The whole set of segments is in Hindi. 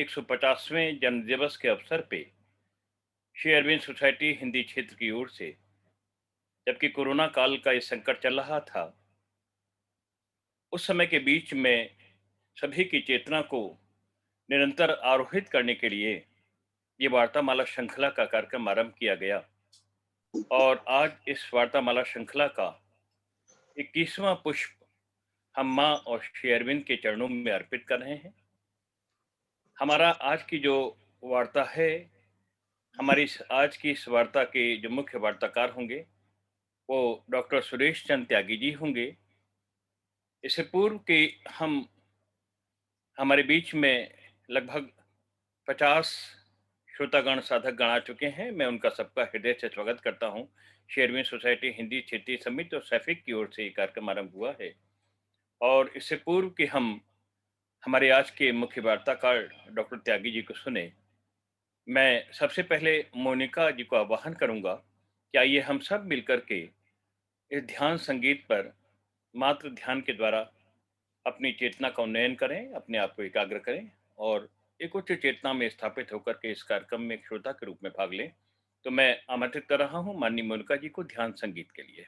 150वें जन्मदिवस के अवसर पे श्री अरविंद सोसाइटी हिंदी क्षेत्र की ओर से, जबकि कोरोना काल का ये संकट चल रहा था, उस समय के बीच में सभी की चेतना को निरंतर आरोहित करने के लिए ये वार्तामाला श्रृंखला का कार्यक्रम आरंभ किया गया। और आज इस वार्तामाला श्रृंखला का 21वां पुष्प हम माँ और श्री अरविंद के चरणों में अर्पित कर रहे हैं। हमारा आज की जो वार्ता है, आज की इस वार्ता के जो मुख्य वार्ताकार होंगे वो डॉक्टर सुरेश चंद्र त्यागी जी होंगे। इससे पूर्व कि हम हमारे बीच में लगभग 50 श्रोतागण साधक गण आ चुके हैं। मैं उनका सबका हृदय से स्वागत करता हूं। श्री अरविंद सोसाइटी हिंदी क्षेत्रीय समिति और सैफिक की ओर से ये कार्यक्रम आरंभ हुआ है। और इससे पूर्व कि हम हमारे आज के मुख्य वार्ताकार डॉक्टर त्यागी जी को सुने, मैं सबसे पहले मोनिका जी को आह्वान करूंगा कि आइए हम सब मिलकर के इस ध्यान संगीत पर मात्र ध्यान के द्वारा अपनी चेतना का उन्नयन करें, अपने आप को एकाग्र करें और एक उच्च चेतना में स्थापित होकर के इस कार्यक्रम में एक श्रोता के रूप में भाग लें। तो मैं आमंत्रित कर रहा हूं माननीय मोनिका जी को ध्यान संगीत के लिए।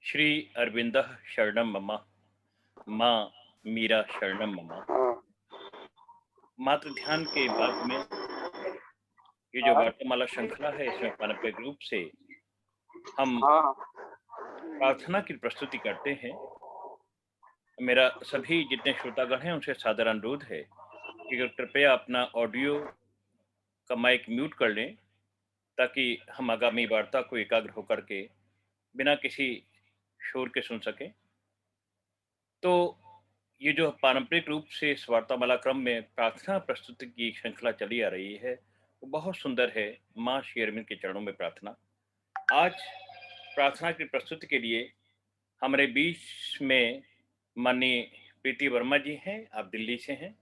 श्री अरविंद शरणम ममा, माँ मीरा शरणम ममा। मात्र ध्यान के बाद में ये जो वार्तामाला श्रृंखला है, इसमें पारंपरिक रूप से हम प्रार्थना की प्रस्तुति करते हैं। मेरा सभी जितने श्रोतागण हैं उनसे सादर अनुरोध है कि अगर कृपया अपना ऑडियो का माइक म्यूट कर लें, ताकि हम आगामी वार्ता को एकाग्र होकर के बिना किसी शोर के सुन सकें। तो ये जो पारंपरिक रूप से इस वार्तामाला क्रम में प्रार्थना प्रस्तुति की श्रृंखला चली आ रही है, वो बहुत सुंदर है। माँ श्री अरविंद के चरणों में प्रार्थना। आज प्रार्थना की प्रस्तुति के लिए हमारे बीच में माननीय प्रीति वर्मा जी हैं, आप दिल्ली से हैं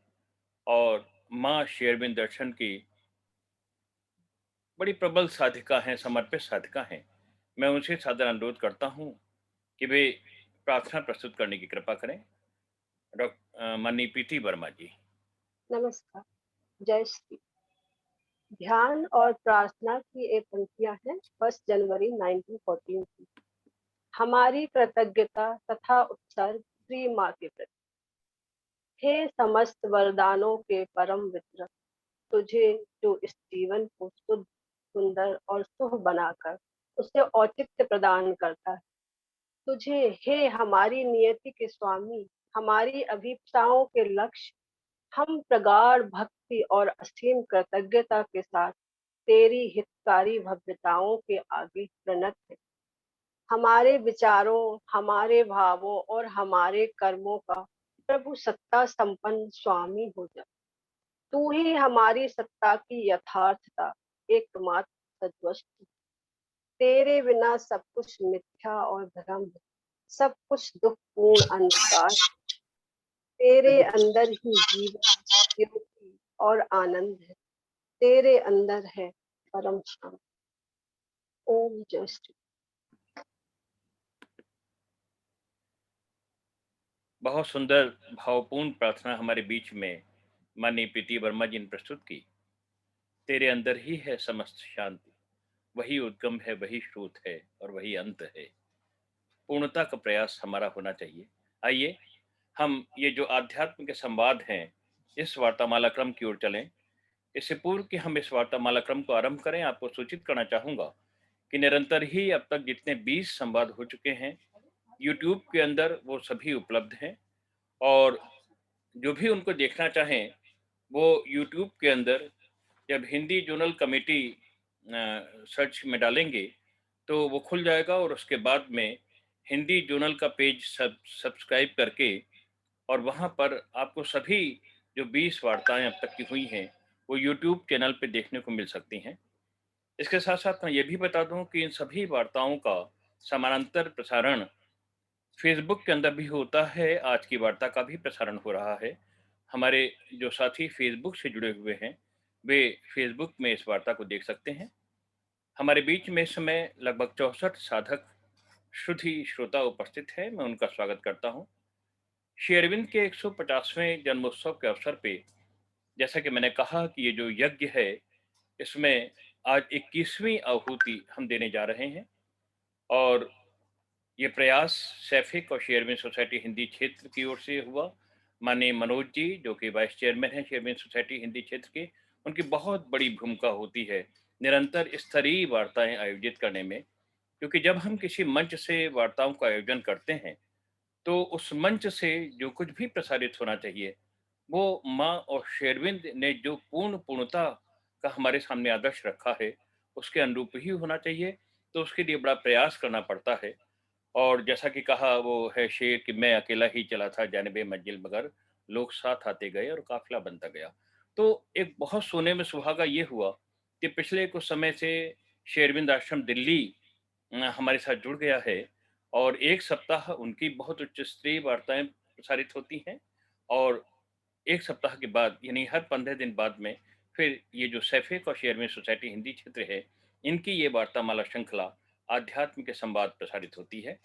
और माँ श्री अरविंद दर्शन की बड़ी प्रबल साधिका हैं, समर्पित साधिका हैं। मैं उनसे सादर अनुरोध करता हूं कि वे प्रार्थना प्रस्तुत करने की कृपा करें। माननीय प्रीति वर्मा जी। नमस्कार। जय श्री। ध्यान और प्रार्थना की ये पंक्तियां हैं 1 जनवरी 1914 की। हमारी कृतज्ञता तथा उत्सर्ग प्रिय माँ के प्रति। हे समस्त वरदानों के परम वितरक, तुझे जो इस जीवन को शुद्ध, सुंदर और शुभ बनाकर उसे औचित्य प्रदान करता है। तुझे, हे हमारी नियति के स्वामी, हमारी अभीप्साओं के लक्ष्य, हम प्रगाढ़ भक्ति और असीम कृतज्ञता के साथ तेरी हितकारी भव्यताओं के आगे प्रणत है। हमारे विचारों, हमारे भावों और हमारे कर्मों का प्रभु सत्ता संपन्न स्वामी हो जा। तू ही हमारी सत्ता की यथार्थता, एकमात्र सद्वस्तु। तेरे बिना सब कुछ मिथ्या और भ्रम है, सब कुछ दुखपूर्ण अंधकार। तेरे अंदर ही जीवन, ज्योति और आनंद है। तेरे अंदर है परम शांति। ओम जय श्री। बहुत सुंदर भावपूर्ण प्रार्थना हमारे बीच में माननीय प्रीति वर्मा जी ने प्रस्तुत की। तेरे अंदर ही है समस्त शांति, वही उद्गम है, वही स्रोत है और वही अंत है। पूर्णता का प्रयास हमारा होना चाहिए। आइए हम ये जो आध्यात्म के संवाद हैं, इस वार्तामाला क्रम की ओर चलें। इससे पूर्व कि हम इस वार्तामाला क्रम को आरंभ करें, आपको सूचित करना चाहूँगा कि निरंतर ही अब तक जितने 20 संवाद हो चुके हैं, यूट्यूब के अंदर वो सभी उपलब्ध हैं और जो भी उनको देखना चाहें, वो यूट्यूब के अंदर जब हिंदी जोनल कमेटी सर्च में डालेंगे, तो वो खुल जाएगा और उसके बाद में हिंदी जोनल का पेज सब्सक्राइब करके और वहाँ पर आपको सभी जो 20 वार्ताएं अब तक की हुई हैं, वो यूट्यूब चैनल पे देखने को मिल सकती हैं। इसके साथ-साथ मैं ये भी बता दूँ कि इन सभी वार्ताओं का समानांतर प्रसारण फ़ेसबुक के अंदर भी होता है, आज की वार्ता का भी प्रसारण हो रहा है। हमारे जो साथी फ़ेसबुक से जुड़े हुए हैं, वे फ़ेसबुक में इस वार्ता को देख सकते हैं। हमारे बीच में इस समय लगभग 64 साधक शुद्धि श्रोता उपस्थित हैं, मैं उनका स्वागत करता हूँ। श्री अरविंद के 150वें जन्मोत्सव के अवसर पे जैसा कि मैंने कहा कि ये जो यज्ञ है, इसमें आज 21वीं आहुति हम देने जा रहे हैं और ये प्रयास सैफिक और श्री अरविंद सोसाइटी हिंदी क्षेत्र की ओर से हुआ। माननीय मनोज जी, जो कि वाइस चेयरमैन हैं श्री अरविंद सोसाइटी हिंदी क्षेत्र के, उनकी बहुत बड़ी भूमिका होती है निरंतर स्तरीय वार्ताएं आयोजित करने में, क्योंकि जब हम किसी मंच से वार्ताओं का आयोजन करते हैं, तो उस मंच से जो कुछ भी प्रसारित होना चाहिए, वो माँ और शेरविंद ने जो पूर्णता का हमारे सामने आदर्श रखा है, उसके अनुरूप ही होना चाहिए। तो उसके लिए बड़ा प्रयास करना पड़ता है और जैसा कि कहा वो है शेर कि मैं अकेला ही चला था जानिबे मंजिल, मगर लोग साथ आते गए और काफिला बनता गया। तो एक बहुत सोने में सुहागा ये हुआ कि पिछले कुछ समय से शेरविंद आश्रम दिल्ली हमारे साथ जुड़ गया है और 1 सप्ताह उनकी बहुत उच्च स्तरीय वार्ताएँ प्रसारित होती हैं और 1 सप्ताह के बाद यानी हर 15 दिन बाद में फिर ये जो सैफिक और शेरविन सोसाइटी हिंदी क्षेत्र है, इनकी ये वार्तामाला श्रृंखला आध्यात्म के संवाद प्रसारित होती है।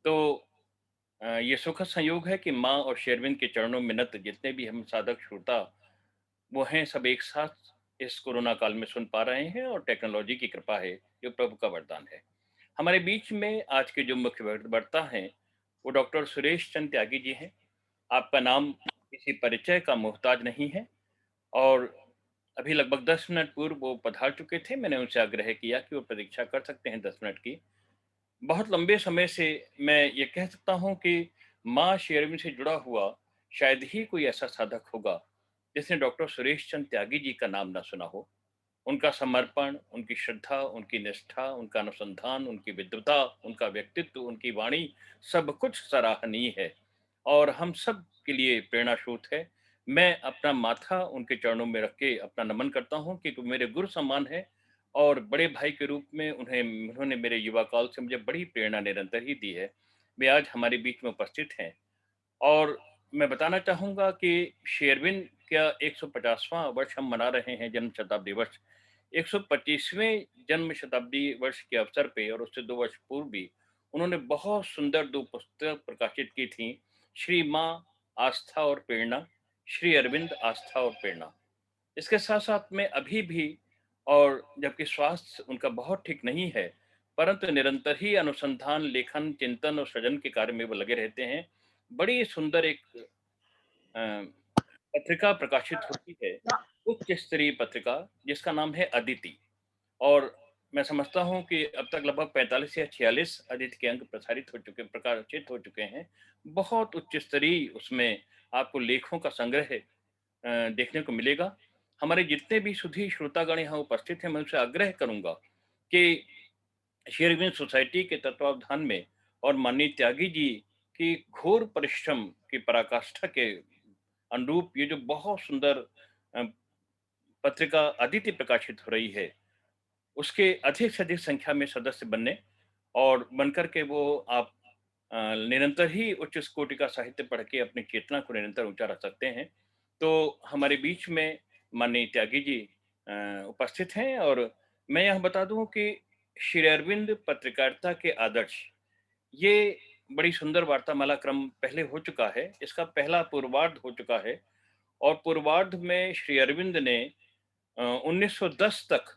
तो ये सुखद संयोग है कि माँ और शेरविन के चरणों में नत जितने भी हम साधक श्रोता वो हैं, सब एक साथ इस कोरोना काल में सुन पा रहे हैं और टेक्नोलॉजी की कृपा है, जो प्रभु का वरदान है। हमारे बीच में आज के जो मुख्य वक्ता हैं, वो डॉक्टर सुरेश चंद त्यागी जी हैं। आपका नाम किसी परिचय का मोहताज नहीं है और अभी लगभग 10 मिनट पूर्व वो पधार चुके थे। मैंने उनसे आग्रह किया कि वो प्रतीक्षा कर सकते हैं 10 मिनट की। बहुत लंबे समय से मैं ये कह सकता हूँ कि माँ श्री अरविंद से जुड़ा हुआ शायद ही कोई ऐसा साधक होगा, जिसने डॉक्टर सुरेश चंद त्यागी जी का नाम ना सुना हो। उनका समर्पण, उनकी श्रद्धा, उनकी निष्ठा, उनका अनुसंधान, उनकी विद्वता, उनका व्यक्तित्व, उनकी वाणी, सब कुछ सराहनीय है और हम सब के लिए प्रेरणा स्रोत है। मैं अपना माथा उनके चरणों में रख के अपना नमन करता हूँ कि मेरे गुरु समान है और बड़े भाई के रूप में उन्होंने मेरे युवा काल से मुझे बड़ी प्रेरणा निरंतर ही दी है। वे आज हमारे बीच में उपस्थित हैं और मैं बताना चाहूँगा कि शेरविन का 150वां वर्ष हम मना रहे हैं, जन्म शताब्दी वर्ष। 125वें जन्म शताब्दी वर्ष के अवसर पे और उससे 2 वर्ष पूर्व भी उन्होंने बहुत सुंदर 2 पुस्तक प्रकाशित की थी, श्री माँ आस्था और प्रेरणा, श्री अरविंद आस्था और प्रेरणा। इसके साथ-साथ में अभी भी, और जबकि स्वास्थ्य उनका बहुत ठीक नहीं है, परंतु निरंतर ही अनुसंधान, लेखन, चिंतन और सृजन के कार्य में वो लगे रहते हैं। बड़ी सुंदर एक अ, पत्रिका प्रकाशित होती है, उच्च स्तरीय पत्रिका, जिसका नाम है अदिति। और मैं समझता हूँ कि अब तक लगभग 45 या 46 अदिति के अंक प्रकाशित हो चुके हैं। बहुत उच्च स्तरीय उसमें आपको लेखों का संग्रह देखने को मिलेगा। हमारे जितने भी सुधी श्रोतागण यहाँ उपस्थित हैं, मैं उनसे आग्रह करूँगा कि शेरविन सोसाइटी के तत्वावधान में और माननीय त्यागी जी की घोर परिश्रम की पराकाष्ठा के अनुरूप ये जो बहुत सुंदर अ, पत्रिका अदिति प्रकाशित हो रही है, उसके अधिक से अधिक संख्या में सदस्य बनने और बनकर के वो आप निरंतर ही उच्च कोटि का साहित्य पढ़ के अपनी चेतना को निरंतर ऊंचा रख सकते हैं। तो हमारे बीच में माननीय त्यागी जी उपस्थित हैं, और मैं यह बता दूं कि श्री अरविंद पत्रकारिता के आदर्श, ये बड़ी सुंदर वार्तामाला क्रम पहले हो चुका है। इसका पहला पूर्वार्ध हो चुका है, और पूर्वार्ध में श्री अरविंद ने 1910 तक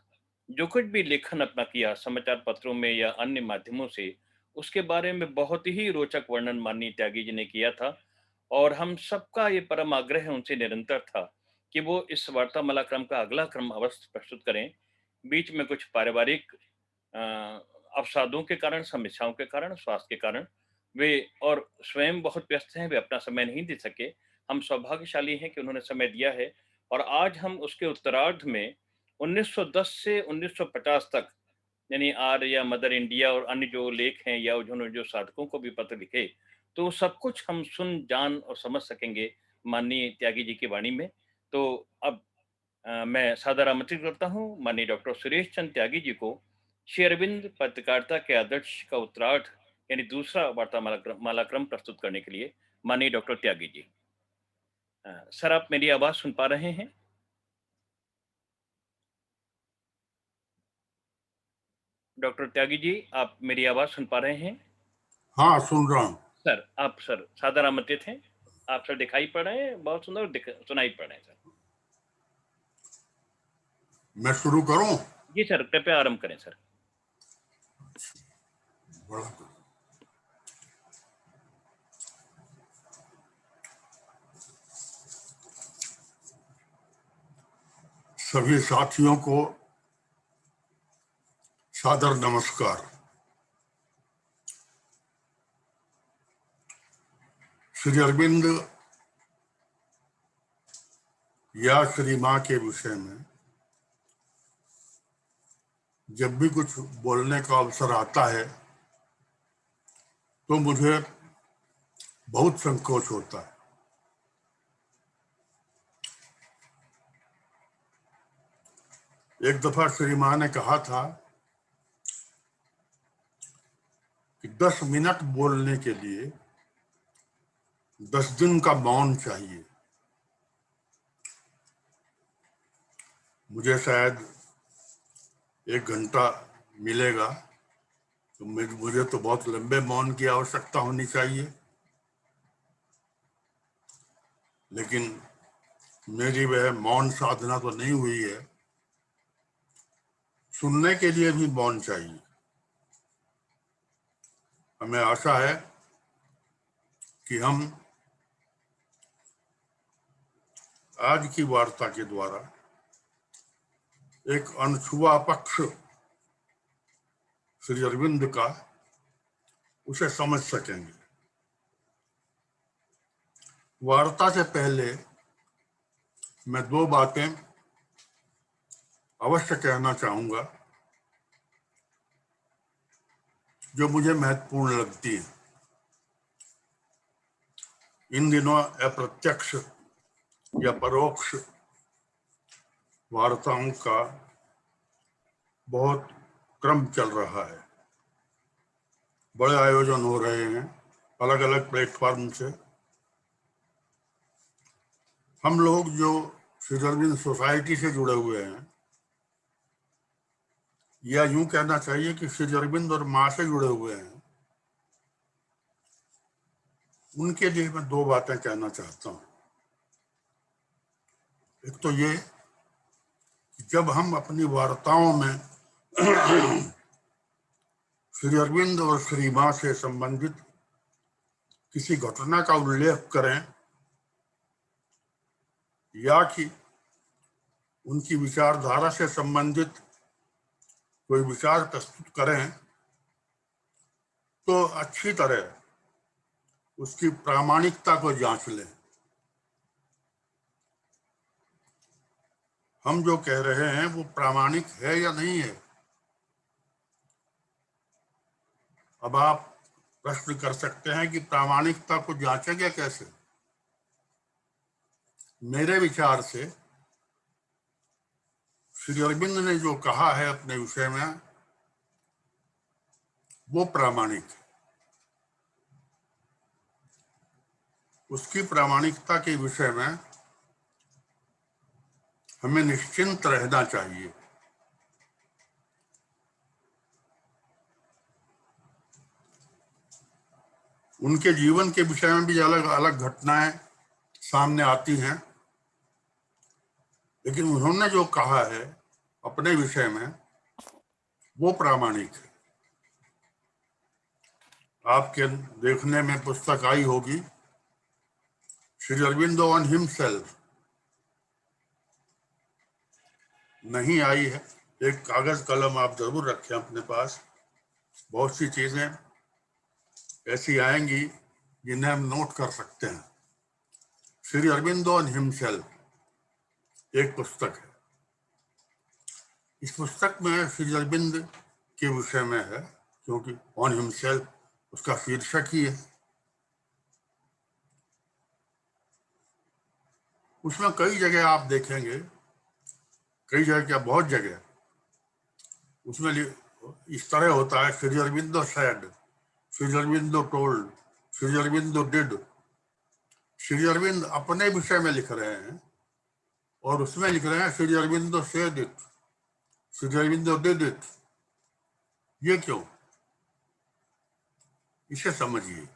जो कुछ भी लेखन अपना किया समाचार पत्रों में या अन्य माध्यमों से, उसके बारे में बहुत ही रोचक वर्णन माननीय त्यागी जी ने किया था। और हम सबका ये परम आग्रह उनसे निरंतर था कि वो इस वार्तामाला क्रम का अगला क्रम अवश्य प्रस्तुत करें। बीच में कुछ पारिवारिक अ, अवसादों के कारण, समस्याओं के कारण, स्वास्थ्य के कारण वे, और स्वयं बहुत व्यस्त हैं, वे अपना समय नहीं दे सके। हम सौभाग्यशाली हैं कि उन्होंने समय दिया है, और आज हम उसके उत्तरार्ध में 1910 से 1950 तक, यानी आर्य या मदर इंडिया और अन्य जो लेख हैं, या उन्होंने जो साधकों को भी पत्र लिखे, तो सब कुछ हम सुन, जान और समझ सकेंगे माननीय त्यागी जी की वाणी में। तो अब मैं सादर आमंत्रित करता हूँ माननीय डॉक्टर सुरेश चंद्र त्यागी जी को श्री अरविंद पत्रकारिता के आदर्श का उत्तरार्ध, यानी दूसरा माला क्रम प्रस्तुत करने के लिए। माननीय डॉक्टर त्यागी जी, सर आप मेरी आवाज सुन पा रहे हैं? डॉक्टर त्यागी जी, आप मेरी आवाज सुन पा रहे हैं? हाँ, सुन रहा हूँ। सर आप, सर सादर आमंत्रित हैं। आप सर दिखाई पड़ रहे हैं, बहुत सुंदर सुनाई पड़ रहे हैं सर। मैं शुरू करूं? जी सर, कृपया आरंभ करें सर। सभी साथियों को सादर नमस्कार। श्री अरविंद या श्री माँ के विषय में जब भी कुछ बोलने का अवसर आता है तो मुझे बहुत संकोच होता है। एक दफा श्री माँ ने कहा था कि 10 मिनट बोलने के लिए 10 दिन का मौन चाहिए। मुझे शायद 1 घंटा मिलेगा तो मुझे तो बहुत लंबे मौन की आवश्यकता होनी चाहिए, लेकिन मेरी वह मौन साधना तो नहीं हुई है। सुनने के लिए भी मौन चाहिए। हमें आशा है कि हम आज की वार्ता के द्वारा एक अनछुआ पक्ष श्री अरविंद का उसे समझ सकेंगे। वार्ता से पहले मैं 2 बातें अवश्य कहना चाहूंगा जो मुझे महत्वपूर्ण लगती है। इन दिनों अप्रत्यक्ष या परोक्ष वार्ताओं का बहुत क्रम चल रहा है। बड़े आयोजन हो रहे हैं अलग अलग प्लेटफॉर्म से। हम लोग जो श्री अरविंद सोसाइटी से जुड़े हुए हैं, या यूं कहना चाहिए कि श्री अरविंद और माँ से जुड़े हुए हैं, उनके लिए मैं दो बातें कहना चाहता हूँ। एक तो ये कि जब हम अपनी वार्ताओं में श्री अरविंद और श्री मां से संबंधित किसी घटना का उल्लेख करें या कि उनकी विचारधारा से संबंधित कोई विचार प्रस्तुत करें तो अच्छी तरह उसकी प्रामाणिकता को जांच लें। हम जो कह रहे हैं वो प्रामाणिक है या नहीं है। अब आप प्रश्न कर सकते हैं कि प्रामाणिकता को जांचेंगे कैसे। मेरे विचार से श्री अरविंद ने जो कहा है अपने विषय में वो प्रामाणिक है। उसकी प्रामाणिकता के विषय में हमें निश्चिंत रहना चाहिए। उनके जीवन के विषय में भी अलग अलग घटनाएं सामने आती हैं, लेकिन उन्होंने जो कहा है अपने विषय में वो प्रामाणिक है। आपके देखने में पुस्तक आई होगी श्री अरविंदो ऑन हिमसेल्फ। नहीं आई है, एक कागज कलम आप जरूर रखें अपने पास। बहुत सी चीजें ऐसी आएंगी जिन्हें हम नोट कर सकते हैं। श्री अरविंदो ऑन हिमसेल्फ एक पुस्तक है। इस पुस्तक में श्री अरविंद के विषय में है, क्योंकि ऑन हिमसेल्फ उसका शीर्षक ही है। उसमें कई जगह आप देखेंगे, कई जगह क्या बहुत जगह उसमें इस तरह होता है, Shri Aurobindo said, Shri Aurobindo told, Shri Aurobindo did. Shri Arvind अपने विषय में लिख रहे हैं और उसमें लिख रहे हैं Shri Aurobindo said it, Shri Aurobindo did it. ये क्यों? इसे समझिए।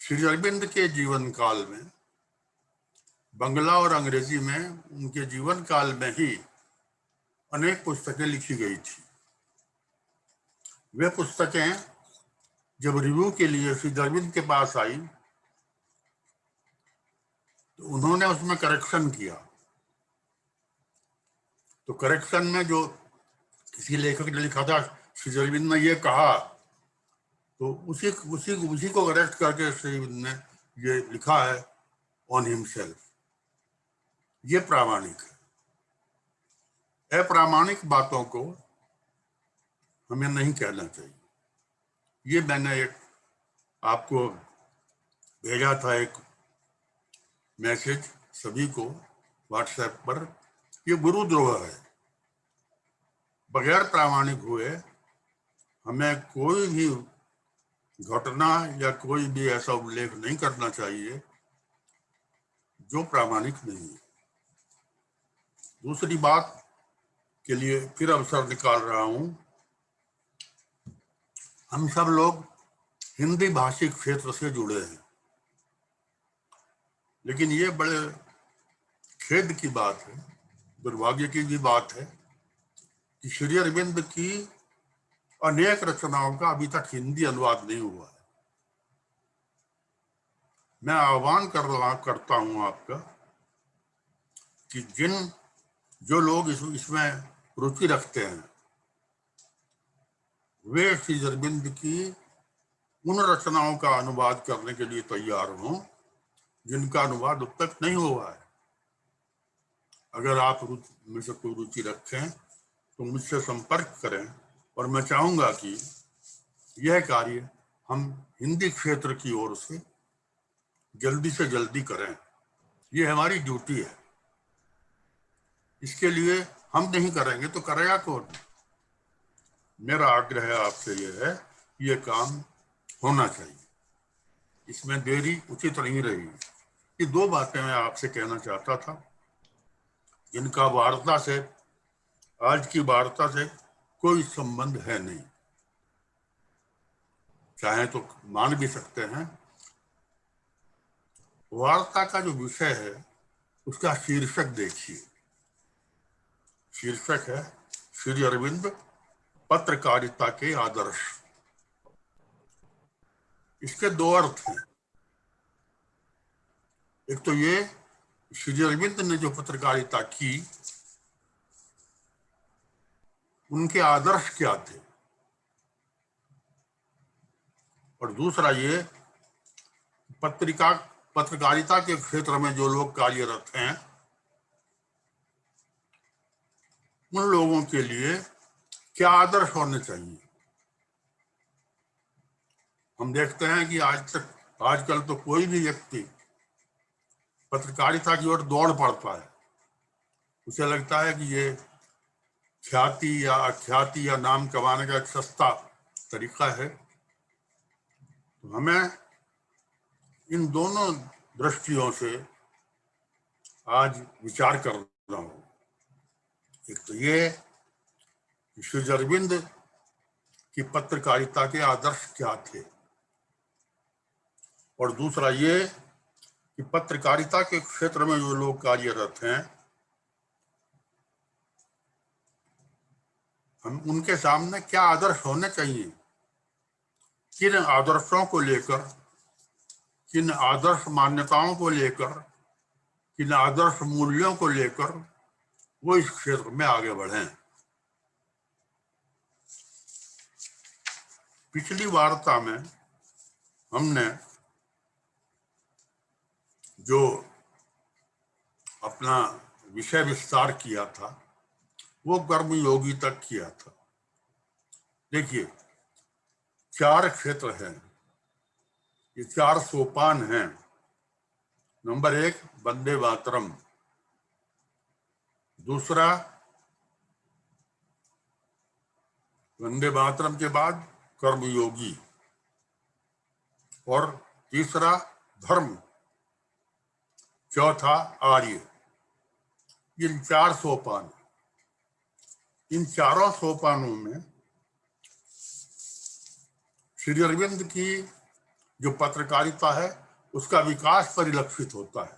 श्री अरविंद के जीवन काल में बंगला और अंग्रेजी में उनके जीवन काल में ही अनेक पुस्तकें लिखी गई थी। वे पुस्तकें जब रिव्यू के लिए श्री अरविंद के पास आई तो उन्होंने उसमें करेक्शन किया। तो करेक्शन में जो किसी लेखक ने लिखा था श्री अरविंद ने ये कहा, तो उसी उसी उसी को करेक्ट करके श्री अरविंद ने ये लिखा है ऑन हिमसेल्फ। ये प्रामाणिक है। अप्रामाणिक बातों को हमें नहीं कहना चाहिए। ये मैंने एक आपको भेजा था एक मैसेज सभी को व्हाट्सएप पर। ये गुरुद्रोह है। बगैर प्रामाणिक हुए हमें कोई भी घटना या कोई भी ऐसा उल्लेख नहीं करना चाहिए जो प्रामाणिक नहीं है। दूसरी बात के लिए फिर अवसर निकाल रहा हूं, हम सब लोग हिंदी भाषी क्षेत्र से जुड़े हैं, लेकिन ये बड़े खेद की बात है, दुर्भाग्य की भी बात है कि श्री अरविंद की अनेक रचनाओं का अभी तक हिंदी अनुवाद नहीं हुआ है। मैं आह्वान करता हूं आपका कि जो लोग इसमें रुचि रखते हैं वे श्री अरविंद की उन रचनाओं का अनुवाद करने के लिए तैयार हों जिनका अनुवाद अब तक नहीं हुआ है। अगर आप में से कोई रुचि रखें तो मुझसे संपर्क करें और मैं चाहूंगा कि यह कार्य हम हिंदी क्षेत्र की ओर से जल्दी करें। ये हमारी ड्यूटी है। इसके लिए हम नहीं करेंगे तो करेगा कौन? मेरा आग्रह आपसे यह है कि ये काम होना चाहिए। इसमें देरी उचित नहीं रही। ये दो बातें मैं आपसे कहना चाहता था जिनका वार्ता से, आज की वार्ता से कोई संबंध है नहीं। चाहे तो मान भी सकते हैं, वार्ता का जो विषय है उसका शीर्षक देखिए। शीर्षक है श्री अरविंद पत्रकारिता के आदर्श। इसके दो अर्थ हैं। एक तो ये, श्री अरविंद ने जो पत्रकारिता की उनके आदर्श क्या थे, और दूसरा ये, पत्रकारिता के क्षेत्र में जो लोग कार्यरत हैं उन लोगों के लिए क्या आदर्श होने चाहिए। हम देखते हैं कि आजकल तो कोई भी व्यक्ति पत्रकारिता की ओर दौड़ पड़ता है। उसे लगता है कि ये ख्याति या अख्याति या नाम कमाने का एक सस्ता तरीका है। तो हमें इन दोनों दृष्टियों से आज विचार करना होगा। एक तो ये कि श्री अरविंद की पत्रकारिता के आदर्श क्या थे, और दूसरा ये कि पत्रकारिता के क्षेत्र में जो लोग कार्यरत हैं हम उनके सामने क्या आदर्श होने चाहिए, किन आदर्शों को लेकर, किन आदर्श मान्यताओं को लेकर, किन आदर्श मूल्यों को लेकर वो इस क्षेत्र में आगे बढ़े। पिछली वार्ता में हमने जो अपना विषय विस्तार किया था वो कर्मयोगी तक किया था। देखिए, 4 क्षेत्र हैं, ये 4 सोपान हैं। नंबर 1 वंदे मातरम, दूसरा वंदे मातरम के बाद कर्मयोगी, और तीसरा धर्म, चौथा आर्य। ये 4 सोपान। इन चारों सोपानों में श्री अरविंद की जो पत्रकारिता है उसका विकास परिलक्षित होता है।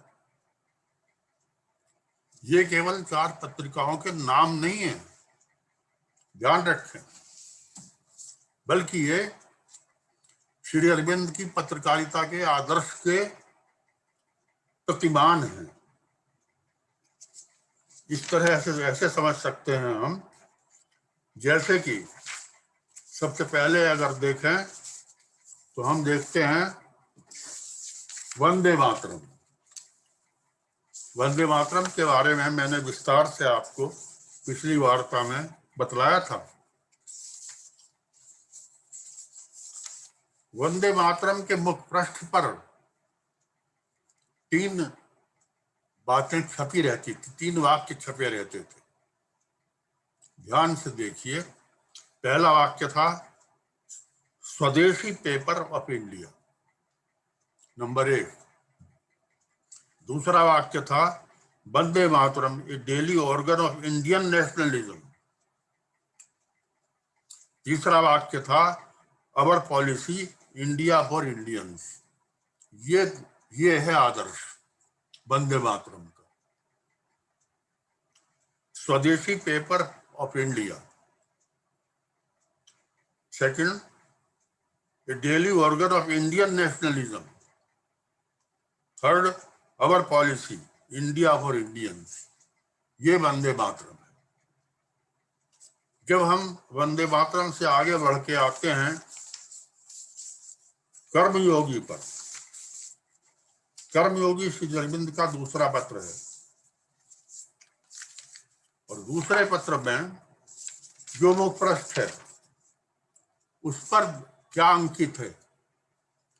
ये केवल 4 पत्रिकाओं के नाम नहीं है, ध्यान रखें, बल्कि ये श्री अरविंद की पत्रकारिता के आदर्श के प्रतिमान हैं। इस तरह से ऐसे समझ सकते हैं हम, जैसे कि सबसे पहले अगर देखें तो हम देखते हैं वंदे मातरम। वंदे मातरम के बारे में मैंने विस्तार से आपको पिछली वार्ता में बतलाया था। वंदे मातरम के मुख पृष्ठ पर 3 बातें छपी रहती थी, 3 वाक्य छपे रहते थे। ध्यान से देखिए। पहला वाक्य था स्वदेशी पेपर ऑफ इंडिया, नंबर 1। दूसरा वाक्य था Vande Mataram a daily organ of Indian nationalism. तीसरा वाक्य था our policy India for Indians. ये है आदर्श वंदे मातरम का। स्वदेशी paper of India, second a daily organ of Indian nationalism, third our policy India for Indians. ये वंदे मातरम है। जब हम वंदे मातरम से आगे बढ़ के आते हैं कर्मयोगी पर, कर्मयोगी श्री अरविंद का दूसरा पत्र है, और दूसरे पत्र में जो मुख पृष्ठ है उस पर क्या अंकित है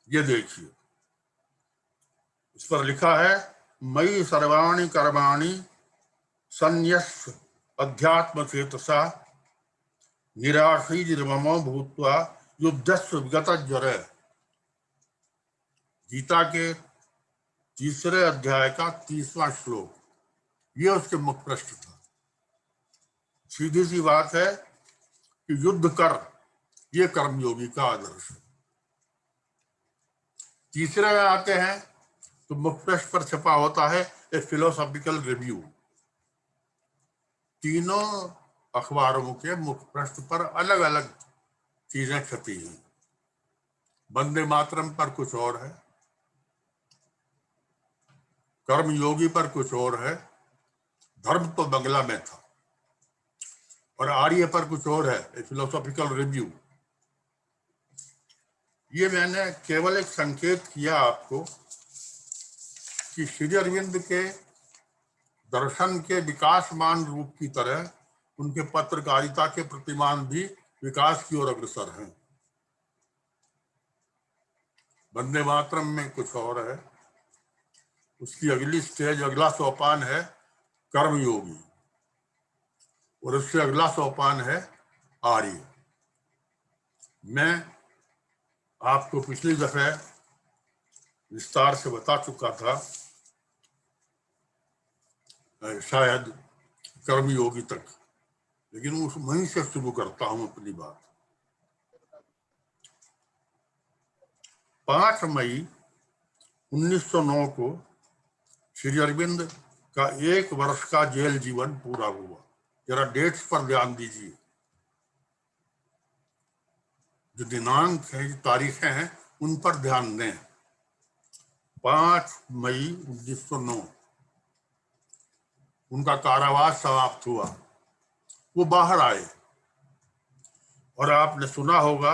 ये देखिए। इस पर लिखा है मयि सर्वाणि कर्माणि संन्यस्य अध्यात्म चेतसा निराशी निर्ममो भूत्वा युद्धस्व विगतज्वर। गीता के 3रे अध्याय का 30वां श्लोक, ये उसके मुख पृष्ठ था। सीधी सी बात है कि युद्ध कर, ये कर्मयोगी का आदर्श है। तीसरे में आते हैं तो मुख्य पृष्ठ पर छपा होता है ए फिलोसॉफिकल रिव्यू। तीनों अखबारों के मुख्य पृष्ठ पर अलग अलग चीजें छपी हैं। वंदे मातरम पर कुछ और है, कर्मयोगी पर कुछ और है, धर्म तो बंगला में था, और आर्य पर कुछ और है, ए फिलोसॉफिकल रिव्यू। ये मैंने केवल एक संकेत किया आपको कि श्री अरविंद के दर्शन के विकासमान रूप की तरह उनके पत्रकारिता के प्रतिमान भी विकास की ओर अग्रसर हैं। वंदे मातरम में कुछ और है, उसकी अगली स्टेज, अगला सोपान है कर्मयोगी, और उससे अगला सोपान है आर्य। मैं आपको पिछली दफे विस्तार से बता चुका था, शायद कर्मयोगी तक, लेकिन उस वहीं से शुरू करता हूं अपनी बात। 5 मई 1909 को श्री अरविंद का 1 वर्ष का जेल जीवन पूरा हुआ। जरा डेट्स पर ध्यान दीजिए, जो दिनांक है, जो तारीखें हैं, उन पर ध्यान दें। 5 मई 1909 उनका कारावास समाप्त हुआ, वो बाहर आए, और आपने सुना होगा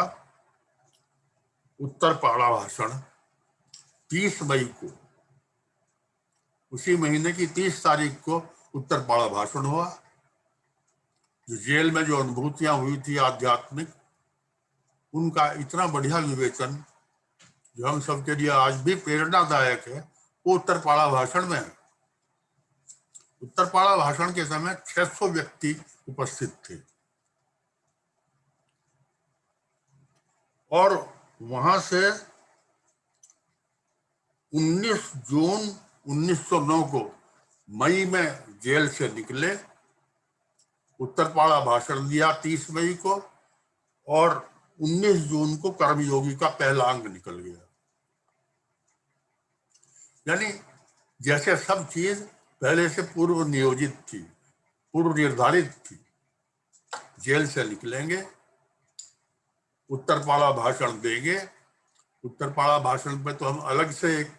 उत्तर पाड़ा भाषण 30 मई को, उसी महीने की 30 तारीख को उत्तर पाड़ा भाषण हुआ। जो जेल में जो अनुभूतियां हुई थी आध्यात्मिक, उनका इतना बढ़िया विवेचन जो हम सबके लिए आज भी प्रेरणादायक है, वो उत्तर पाड़ा भाषण में है। उत्तर पाड़ा भाषण के समय 600 व्यक्ति उपस्थित थे, और वहां से 19 जून 1909 को मई में जेल से निकले, उत्तरपाड़ा भाषण दिया 30 मई को, और 19 जून को कर्मयोगी का पहला अंक निकल गया। यानी जैसे सब चीज पहले से पूर्व नियोजित थी, पूर्व निर्धारित थी। जेल से निकलेंगे, उत्तरपाड़ा भाषण देंगे, उत्तरपाड़ा भाषण पे तो हम अलग से एक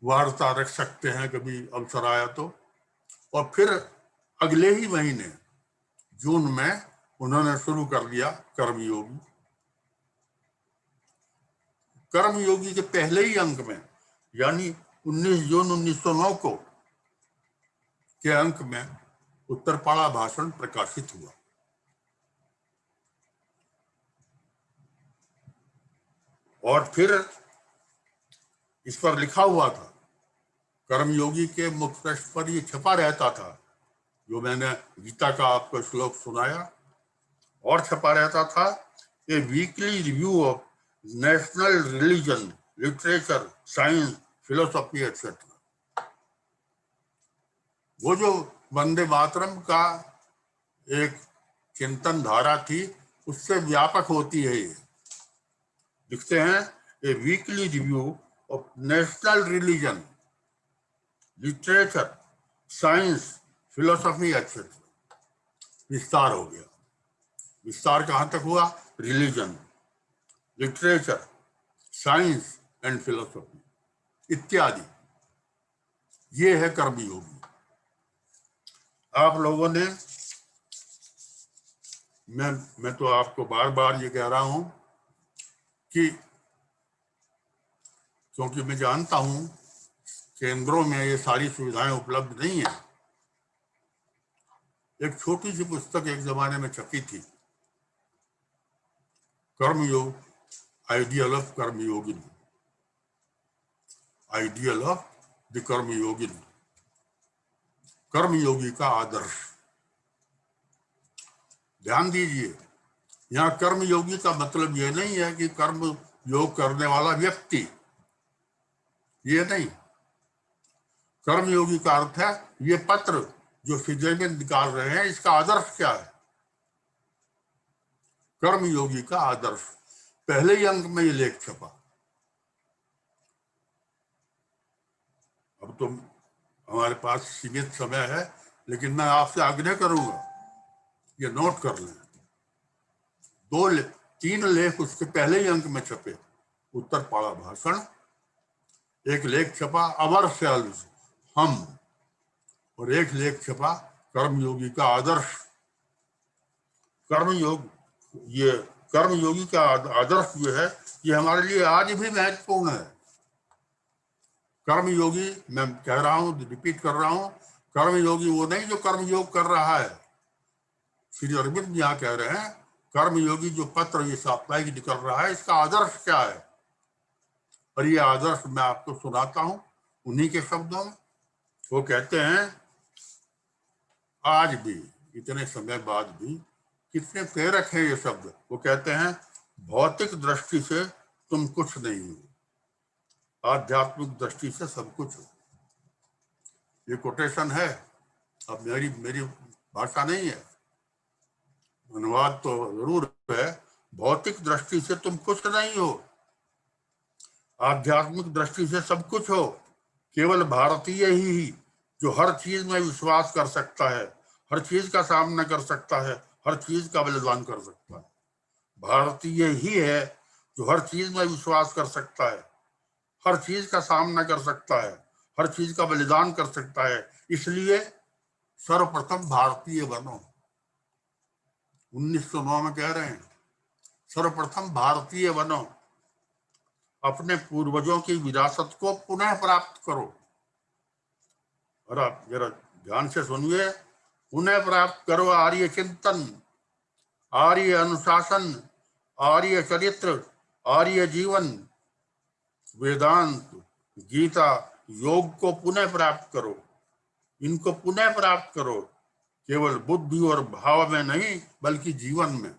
वार्ता रख सकते हैं कभी अवसर आया तो। और फिर अगले ही महीने जून में उन्होंने शुरू कर दिया कर्मयोगी। कर्मयोगी के पहले ही अंक में, यानी 19 जून 1909 को के अंक में उत्तरपाड़ा भाषण प्रकाशित हुआ। और फिर इस पर लिखा हुआ था, कर्मयोगी के मुख्य पृष्ठ पर ये छपा रहता था, जो मैंने गीता का आपको श्लोक सुनाया, और छपा रहता था a weekly review of national religion, literature, science, philosophy etcetera. वो जो वंदे मातरम का एक चिंतन धारा थी, उससे व्यापक होती है ये। लिखते हैं a weekly review of national religion, literature, science, philosophy etcetera. विस्तार हो गया। विस्तार कहां तक हुआ? Religion, literature, science and philosophy इत्यादि। ये है कर्मयोगी। आप लोगों ने, मैं तो आपको बार बार ये कह रहा हूं कि क्योंकि मैं जानता हूं केंद्रों में ये सारी सुविधाएं उपलब्ध नहीं है। एक छोटी सी पुस्तक एक जमाने में छपी थी, Karmayoga, ideal of Karmayogini, ideal of the Karmayogini, कर्मयोगी का आदर्श। ध्यान दीजिए, यहाँ कर्मयोगी का मतलब ये नहीं है कि कर्म योग करने वाला व्यक्ति, ये नहीं। कर्मयोगी का अर्थ है ये पत्र जो सीधे में निकाल रहे हैं, इसका आदर्श क्या है? कर्मयोगी का आदर्श। पहले ही अंक में ये लेख छपा। अब तो हमारे पास सीमित समय है, लेकिन मैं आपसे आग्रह करूंगा ये नोट कर लें। 3 लेख उसके पहले ही अंक में छपे, उत्तर पाड़ा भाषण, एक लेख छपा अवर सेल्व्स हम, और एक लेख छपा कर्मयोगी का आदर्श। कर्मयोग, ये कर्मयोगी का आदर्श जो है ये हमारे लिए आज भी महत्वपूर्ण है। कर्मयोगी, मैं कह रहा हूं, रिपीट कर रहा हूं, कर्मयोगी वो नहीं जो कर्मयोग कर रहा है। श्री अरविंद यहाँ कह रहे हैं कर्मयोगी जो पत्र ये साप्ताहिक निकल रहा है इसका आदर्श क्या है। और ये आदर्श मैं आपको सुनाता हूं उन्हीं के शब्दों में। वो कहते हैं आज भी, इतने समय बाद भी, कितने प्रेरक हैं ये शब्द। वो कहते हैं भौतिक दृष्टि से तुम कुछ नहीं हो, आध्यात्मिक दृष्टि से सब कुछ हो। ये कोटेशन है, अब मेरी भाषा नहीं है, अनुवाद तो जरूर है। भौतिक दृष्टि से तुम कुछ नहीं हो, आध्यात्मिक दृष्टि से सब कुछ हो। केवल भारतीय ही जो हर चीज में विश्वास कर सकता है, हर चीज का सामना कर सकता है, हर चीज का बलिदान कर सकता है। भारतीय ही है जो हर चीज में विश्वास कर सकता है, हर चीज का सामना कर सकता है, हर चीज का बलिदान कर सकता है। इसलिए सर्वप्रथम भारतीय बनो। 1909 में कह रहे हैं सर्वप्रथम भारतीय बनो, अपने पूर्वजों की विरासत को पुनः प्राप्त करो। और आप जरा ध्यान से सुनिए, पुनः प्राप्त करो आर्य चिंतन, आर्य अनुशासन, आर्य चरित्र, आर्य जीवन, वेदांत, गीता, योग को पुनः प्राप्त करो। इनको पुनः प्राप्त करो, केवल बुद्धि और भाव में नहीं बल्कि जीवन में।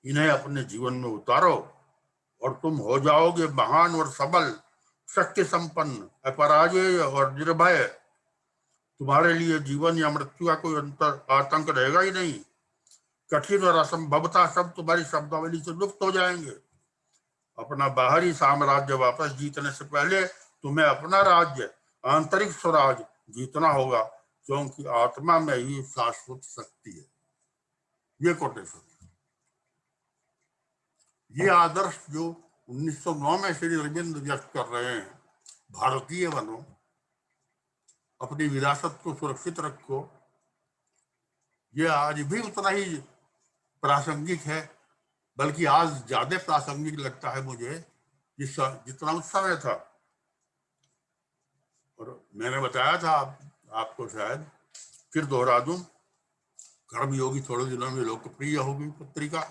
इन्हें अपने जीवन में उतारो और तुम हो जाओगे महान और सबल, शक्ति संपन्न, अपराजेय और निर्भय। तुम्हारे लिए जीवन या मृत्यु का कोई आतंक रहेगा ही नहीं। कठिन और असंभवता सब तुम्हारी शब्दावली से लुप्त हो जाएंगे। अपना बाहरी साम्राज्य वापस जीतने से पहले तुम्हें अपना राज्य, आंतरिक स्वराज जीतना होगा, क्योंकि आत्मा में ही शाश्वत शक्ति है। ये कोटेशन, ये आदर्श जो 1909 में श्री अरविंद व्यक्त कर रहे हैं, भारतीय बनो, अपनी विरासत को सुरक्षित रखो, ये आज भी उतना ही प्रासंगिक है, बल्कि आज ज्यादा प्रासंगिक लगता है मुझे जितना उस समय था। और मैंने बताया था आपको, शायद फिर दोहरा दूं, कर्मयोगी थोड़े दिनों में लोकप्रिय हो गई पत्रिका।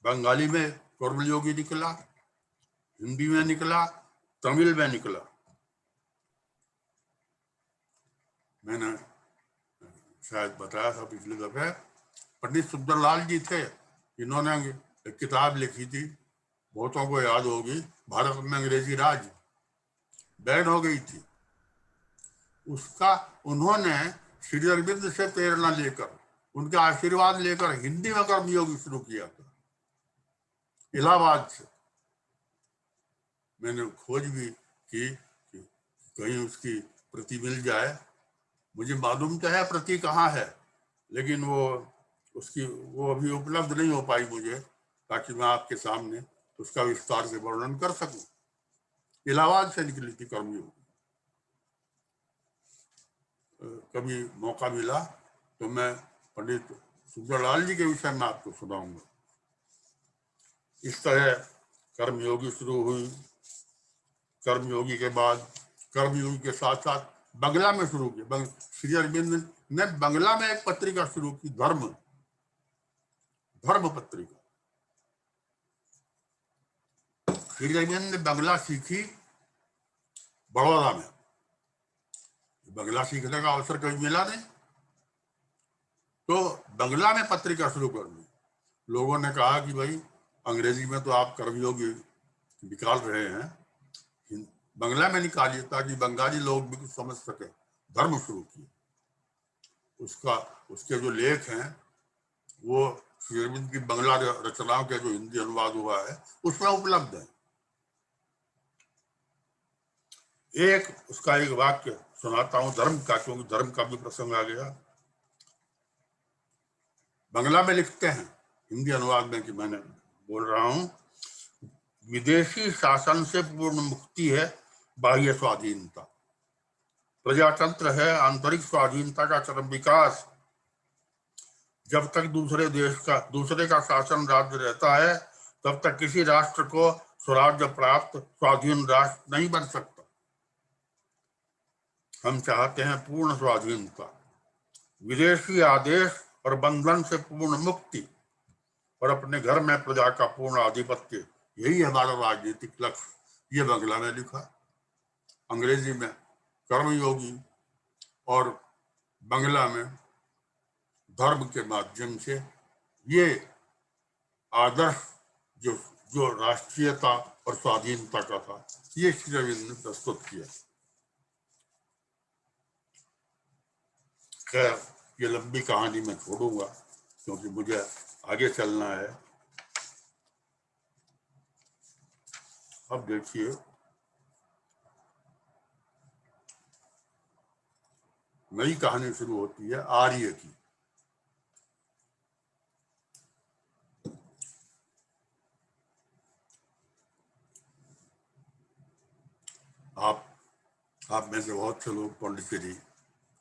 बंगाली में कर्मयोगी निकला, हिंदी में निकला, तमिल में निकला। मैंने शायद बताया था पिछले दफे, पंडित सुंदरलाल जी थे, इन्होंने एक किताब लिखी थी, बहुतों को याद होगी, भारत में अंग्रेजी राज, बैन हो गई थी। उसका उन्होंने श्री अरविंद से प्रेरणा लेकर, उनका आशीर्वाद लेकर हिंदी में कर्मयोगी शुरू किया था, इलाहाबाद से। मैंने खोज भी की कि कहीं उसकी प्रति मिल जाए। मुझे मालूम तो है प्रति कहाँ है, लेकिन वो अभी उपलब्ध नहीं हो पाई मुझे, ताकि मैं आपके सामने उसका विस्तार से वर्णन कर सकूं। इलाहाबाद से निकली थी कर्मयोगी। कभी मौका मिला तो मैं पंडित सुंदरलाल जी के विषय में आपको सुनाऊंगा। इस तरह कर्मयोगी शुरू हुई। कर्मयोगी के बाद, कर्मयोगी के साथ साथ बंगला में शुरू किया। श्री अरविंद ने बंगला में एक पत्रिका शुरू की, धर्म पत्रिका। श्री अरविंद ने बंगला सीखी बड़ौदा में। बंगला सीखने का अवसर कभी मिला नहीं, तो बंगला में पत्रिका शुरू कर दी। लोगों ने कहा कि भाई अंग्रेजी में तो आप कर्मयोगी निकाल रहे हैं, बंगला में निकालिए ताकि बंगाली लोग भी कुछ समझ सके। धर्म शुरू किए। उसके जो लेख हैं वो श्री अरविंद की बंगला रचनाओं के जो हिंदी अनुवाद हुआ है उसमें उपलब्ध है। एक उसका एक वाक्य सुनाता हूं धर्म का, क्योंकि धर्म का भी प्रसंग आ गया। बंगला में लिखते हैं, हिंदी अनुवाद में कि मैंने बोल रहा हूं, विदेशी शासन से पूर्ण मुक्ति है बाह्य स्वाधीनता, प्रजातंत्र है आंतरिक स्वाधीनता का चरम विकास। जब तक दूसरे का शासन राज्य रहता है तब तक किसी राष्ट्र को स्वराज्य प्राप्त स्वाधीन राष्ट्र नहीं बन सकता। हम चाहते हैं पूर्ण स्वाधीनता, विदेशी आदेश और बंधन से पूर्ण मुक्ति और अपने घर में प्रजा का पूर्ण आधिपत्य, यही हमारा राजनीतिक लक्ष्य। ये बंगला में लिखा, अंग्रेजी में कर्मयोगी और बंगला में धर्म के माध्यम से ये आदर्श जो जो राष्ट्रीयता और स्वाधीनता का था, ये श्री अरविंद ने प्रस्तुत किया। खैर, ये लंबी कहानी मैं छोड़ूंगा क्योंकि मुझे आगे चलना है। अब देखिए, नई कहानी शुरू होती है आर्य की। आप में से बहुत से लोग पौंडीचेरी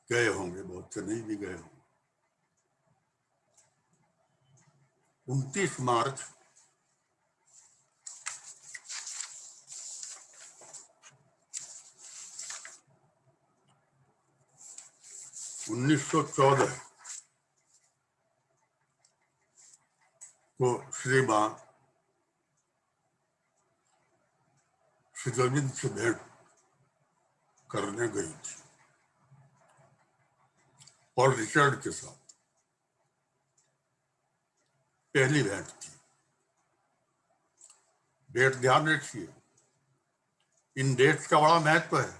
गए होंगे, बहुत से नहीं भी गए होंगे। 29 मार्च 1914 को श्री अरविंद से भेंट करने गई थी पॉल रिचर्ड के साथ। पहली भेंट थी। डेट ध्यान रखिए, इन डेट्स का बड़ा महत्व है।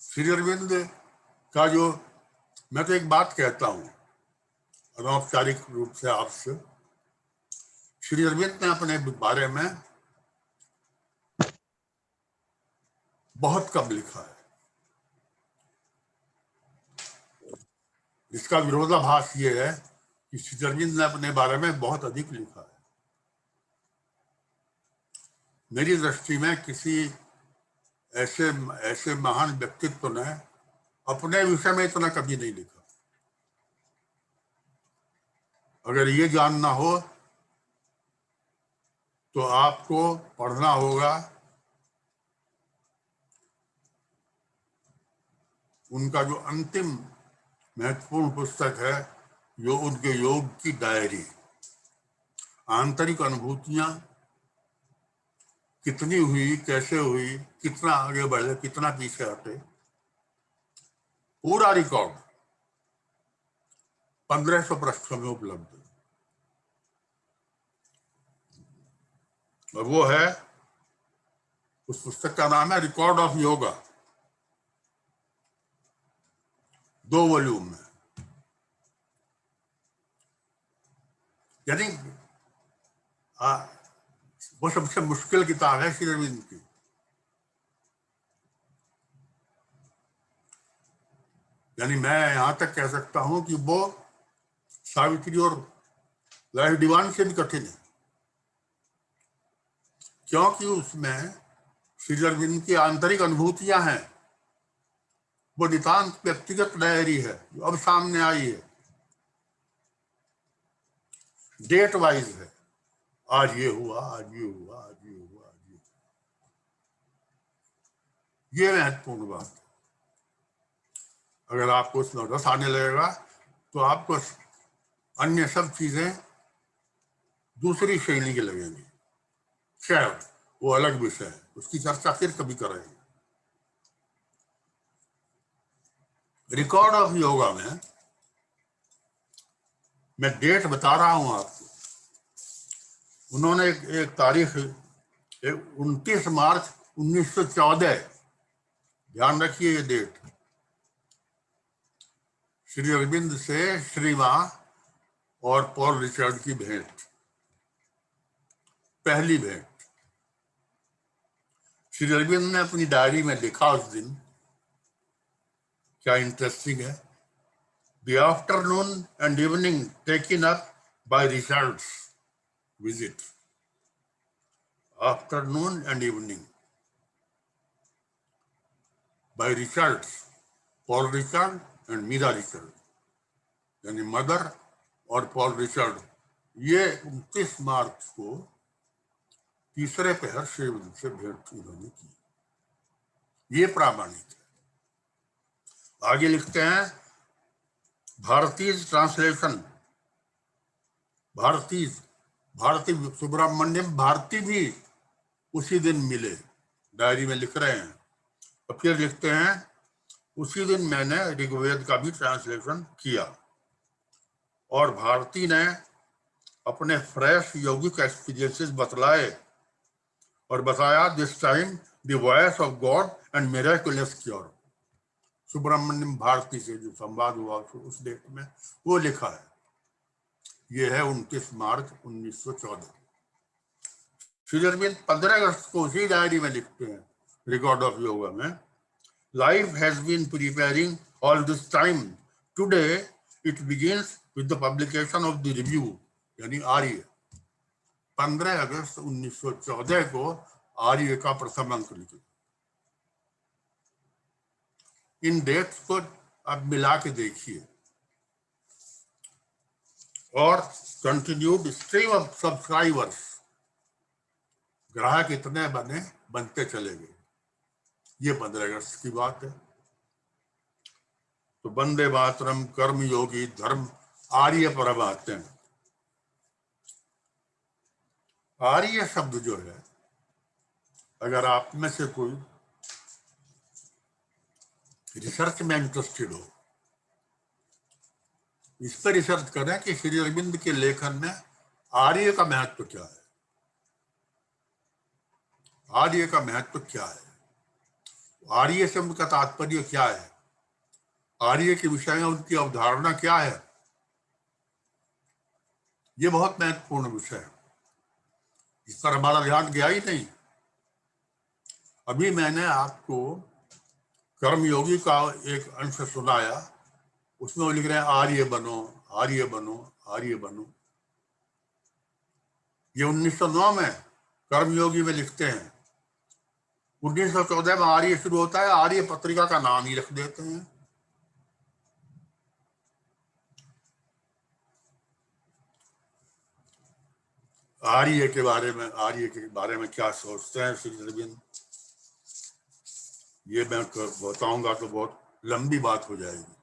श्री अरविंद का जो, मैं तो एक बात कहता हूं अनौपचारिक रूप से आपसे, श्री अरविंद ने अपने बारे में बहुत कम लिखा है। इसका विरोधाभास ये है कि श्री अरविंद ने अपने बारे में बहुत अधिक लिखा है। मेरी दृष्टि में किसी ऐसे महान व्यक्तित्व ने अपने विषय में इतना कभी नहीं लिखा। अगर ये जानना हो तो आपको पढ़ना होगा उनका जो अंतिम महत्वपूर्ण पुस्तक है, जो उनके योग की डायरी। आंतरिक अनुभूतियां कितनी हुई, कैसे हुई, कितना आगे बढ़े, कितना पीछे हटे, पूरा रिकॉर्ड 1500 पृष्ठों में उपलब्ध है। और वो है, उस पुस्तक का नाम है रिकॉर्ड ऑफ योगा, 2 वॉल्यूम में। यानी वो सबसे मुश्किल किताब है श्री अरविंद की। यानी मैं यहां तक कह सकता हूं कि वो सावित्री और लाइफ डिवाइन से भी कठिन है, क्योंकि उसमें श्री अरविंद की आंतरिक अनुभूतियां हैं। वो नितांत व्यक्तिगत डायरी है जो अब सामने आई है, डेट वाइज है। आज ये हुआ, आज ये हुआ, आज ये हुआ, आज ये। ये महत्वपूर्ण बात है। अगर आपको उसमें रस आने लगेगा तो आपको अन्य सब चीजें दूसरी श्रेणी की लगेंगी। खैर, वो अलग विषय है, उसकी चर्चा फिर कभी करेंगे। रिकॉर्ड ऑफ योगा में मैं डेट बता रहा हूं आपको। उन्होंने एक तारीख 29 मार्च 1914, ध्यान रखिए ये डेट, श्री अरविंद से श्री मां और पॉल रिचर्ड की भेंट, पहली भेंट। श्री अरविंद ने अपनी डायरी में लिखा उस दिन, क्या इंटरेस्टिंग है, the afternoon and evening taken up by Richard's visit, afternoon and evening by Richards, Paul Richard and Mira Richard, यानी मदर और पॉल रिचर्ड, ये 29 मार्च को तीसरे पहर श्री अरविंद से भेंट उन्होंने की। ये प्रामाणिक है। आगे लिखते हैं, भारतीय ट्रांसलेशन, भारती सुब्रमण्यम भारती भी उसी दिन मिले, डायरी में लिख रहे हैं। और फिर लिखते हैं, उसी दिन मैंने ऋग्वेद का भी ट्रांसलेशन किया और भारती ने अपने फ्रेश यौगिक एक्सपीरियंसेस बतलाए और बताया, this time the voice of God and miraculous cure. Subramaniam Bharati से जो संवाद हुआ उस डेट में वो लिखा है। ये है 29 मार्च 1914। श्री अरविंद 15 अगस्त को उसी डायरी में लिखते हैं, रिकॉर्ड ऑफ योगा में, life has been preparing all this time, today it begins with the publication of the review, यानी आर्य। 15 अगस्त 1914 को आर्य का प्रथम अंक निकला। इन डेट्स को अब मिला के देखिए। और कंटिन्यूड स्ट्रीम ऑफ सब्सक्राइबर्स, ग्राहक इतने बनते चले गए। ये 15 अगस्त की बात है। तो वंदे मातरम, कर्म योगी, धर्म, आर्य पर अब आते हैं। आर्य शब्द जो है, अगर आप में से कोई रिसर्च में इंटरेस्टेड हो, इस पर रिसर्च करें कि श्री अरविंद के लेखन में आर्य का महत्व क्या है, आर्य का महत्व क्या है, आर्य से उनका तात्पर्य क्या है, आर्य के विषय में उनकी अवधारणा क्या है। ये बहुत महत्वपूर्ण विषय है, इस पर हमारा ध्यान गया ही नहीं। अभी मैंने आपको कर्मयोगी का एक अंश सुनाया, उसमें वो लिख रहे हैं आर्य बनो, आर्य बनो, आर्य बनो। ये 1909 में कर्मयोगी में लिखते हैं। 1914 में आर्य शुरू होता है, आर्य पत्रिका का नाम ही रख देते हैं। आर्य के बारे में क्या सोचते हैं श्री अरविंद, ये मैं बताऊंगा तो बहुत लंबी बात हो जाएगी,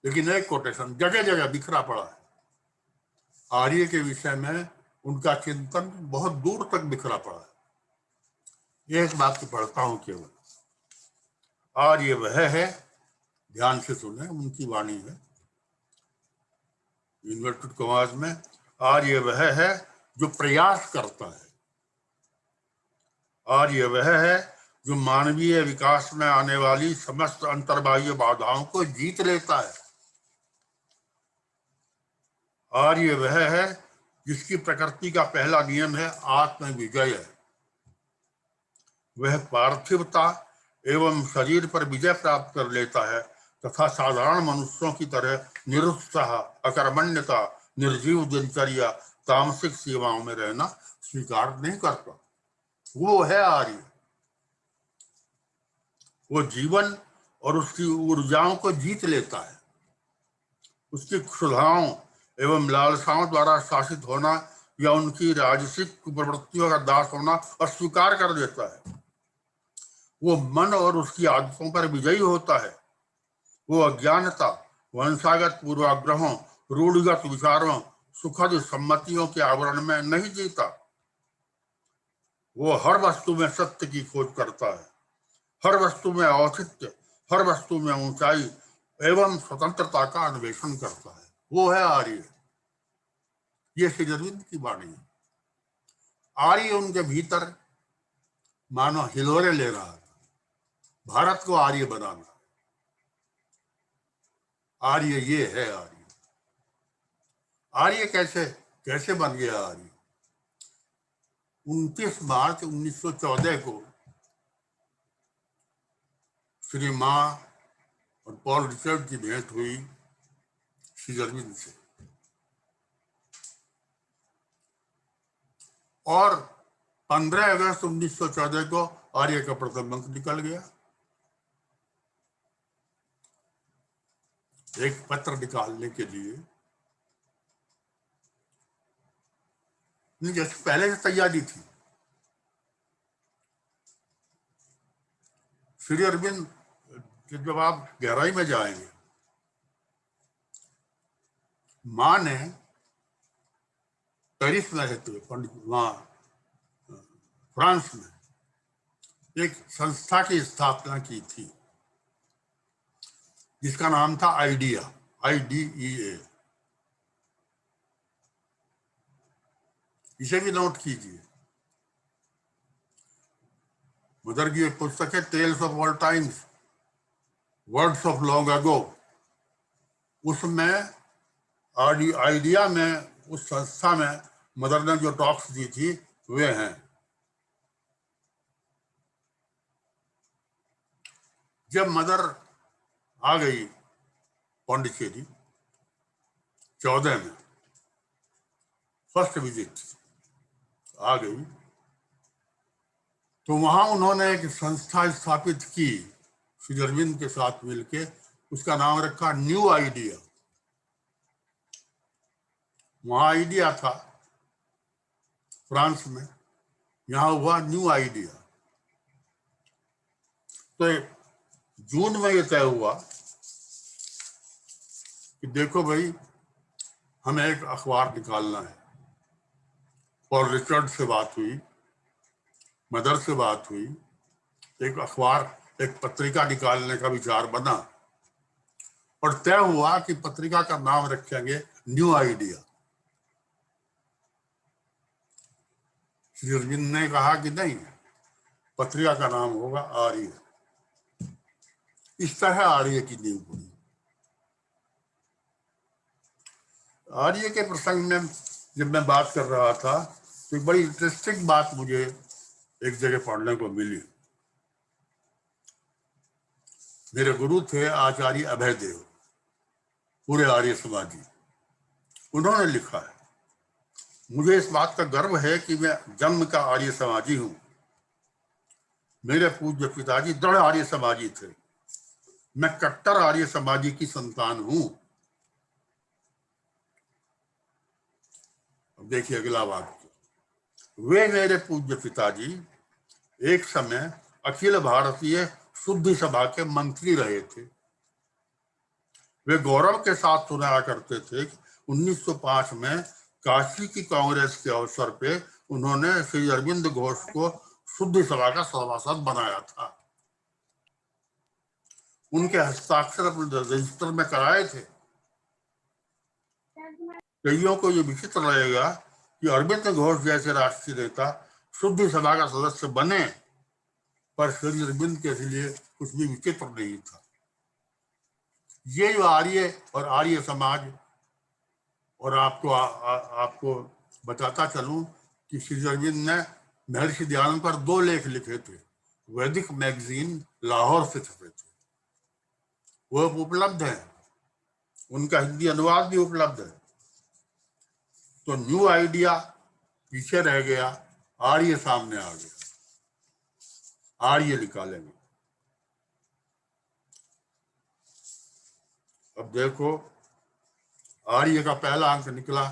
लेकिन एक कोटेशन जगह जगह बिखरा पड़ा है। आर्य के विषय में उनका चिंतन बहुत दूर तक बिखरा पड़ा है। एक बात तो पढ़ता हूं केवल, आर्य वह है, ध्यान से सुने, उनकी वाणी है, इन्वर्टेड कॉमास में, आर्य वह है जो प्रयास करता है, आर्य वह है जो मानवीय विकास में आने वाली समस्त अंतर्बाह्य बाधाओं को जीत लेता है, आर्य वह है जिसकी प्रकृति का पहला नियम है आत्म विजय। वह पार्थिवता एवं शरीर पर विजय प्राप्त कर लेता है तथा साधारण मनुष्यों की तरह निरुत्साह, अकर्मण्यता, निर्जीव दिनचर्या, तामसिक सेवाओं में रहना स्वीकार नहीं करता। वो है आर्य। वो जीवन और उसकी ऊर्जाओं को जीत लेता है, उसकी क्षुधाओं एवं लालसाओं द्वारा शासित होना या उनकी राजसिक प्रवृत्तियों का दास होना अस्वीकार कर देता है। वो मन और उसकी आदतों पर विजयी होता है। वो अज्ञानता, वंशागत पूर्वाग्रहों, रूढ़िगत विचारों, सुखद सम्मतियों के आवरण में नहीं जीता। वो हर वस्तु में सत्य की खोज करता है, हर वस्तु में औचित्य, हर वस्तु में ऊंचाई एवं स्वतंत्रता का अन्वेषण करता है। वो है आर्य। ये श्री अरविंद की वाणी है। आर्य उनके भीतर मानो हिलोरे ले रहा था, भारत को आर्य बनाना। आर्य ये है आर्य। आर्य कैसे बन गया आर्य? 29 मार्च 1914 को श्री माँ और पॉल रिचर्ड की भेंट हुई श्री अरविंद से, और 15 अगस्त 1914 को आर्य का प्रथम अंक निकल गया। एक पत्र निकालने के लिए जैसे पहले से तैयारी थी। श्री अरविंद जब आप गहराई में जाएंगे, माँ ने पेरिस में रहते हुए पंडित वहां फ्रांस में एक संस्था की स्थापना की थी जिसका नाम था आइडिया, IDEA। इसे भी नोट कीजिए। मदर की एक पुस्तक है tales of all times, words of long ago. उसमें आइडिया में, उस संस्था में मदर ने जो टॉक्स दी थी वे हैं। जब मदर आ गई पौंडीचेरी 14 में, फर्स्ट विजिट आ गई, तो वहां उन्होंने एक संस्था स्थापित की श्री अरविंद के साथ मिलके। उसका नाम रखा न्यू आइडिया। वहां आइडिया था फ्रांस में, यहां हुआ न्यू आइडिया। तो जून में ये तय हुआ कि देखो भाई, हमें एक अखबार निकालना है। और रिचर्ड से बात हुई, मदर से बात हुई, एक अखबार, एक पत्रिका निकालने का विचार बना, और तय हुआ कि पत्रिका का नाम रखेंगे न्यू आइडिया। श्री अरविंद ने कहा कि नहीं, पत्रिका का नाम होगा आर्य। इस तरह आर्य की नींव पड़ी। आर्य के प्रसंग में जब मैं बात कर रहा था तो एक बड़ी इंटरेस्टिंग बात मुझे एक जगह पढ़ने को मिली। मेरे गुरु थे आचार्य अभयदेव, पूरे आर्य समाजी। उन्होंने लिखा है, मुझे इस बात का गर्व है कि मैं जन्म का आर्य समाजी हूं। मेरे पूज्य पिताजी दृढ़ आर्य समाजी थे। मैं कट्टर आर्य समाजी की संतान हूं। अब देखिए अगला वाक्य। वे मेरे पूज्य पिताजी एक समय अखिल भारतीय शुद्धि सभा के मंत्री रहे थे। वे गौरव के साथ सुनाया करते थे कि 1905 में काशी की कांग्रेस के अवसर पे उन्होंने श्री अरविंद घोष को शुद्धि सभा का सभासद बनाया था। उनके हस्ताक्षर अपने रजिस्टर में कराए थे। कईयों को ये विचित्र लगेगा कि अरविंद घोष जैसे राष्ट्रीय नेता शुद्धि सभा का सदस्य बने, पर श्री अरविंद के लिए कुछ भी विचित्र नहीं था। ये जो आर्य और आर्य समाज, और आपको बताता चलूं कि श्री अरविंद ने महर्षि दयानंद पर 2 लेख लिखे थे, वैदिक मैगजीन लाहौर से छपे थे। वो उपलब्ध है, उनका हिंदी अनुवाद भी उपलब्ध है। तो न्यू आइडिया पीछे रह गया, आर्य सामने आ गया। आर्य निकालेंगे। अब देखो, आर्य का पहला अंक निकला।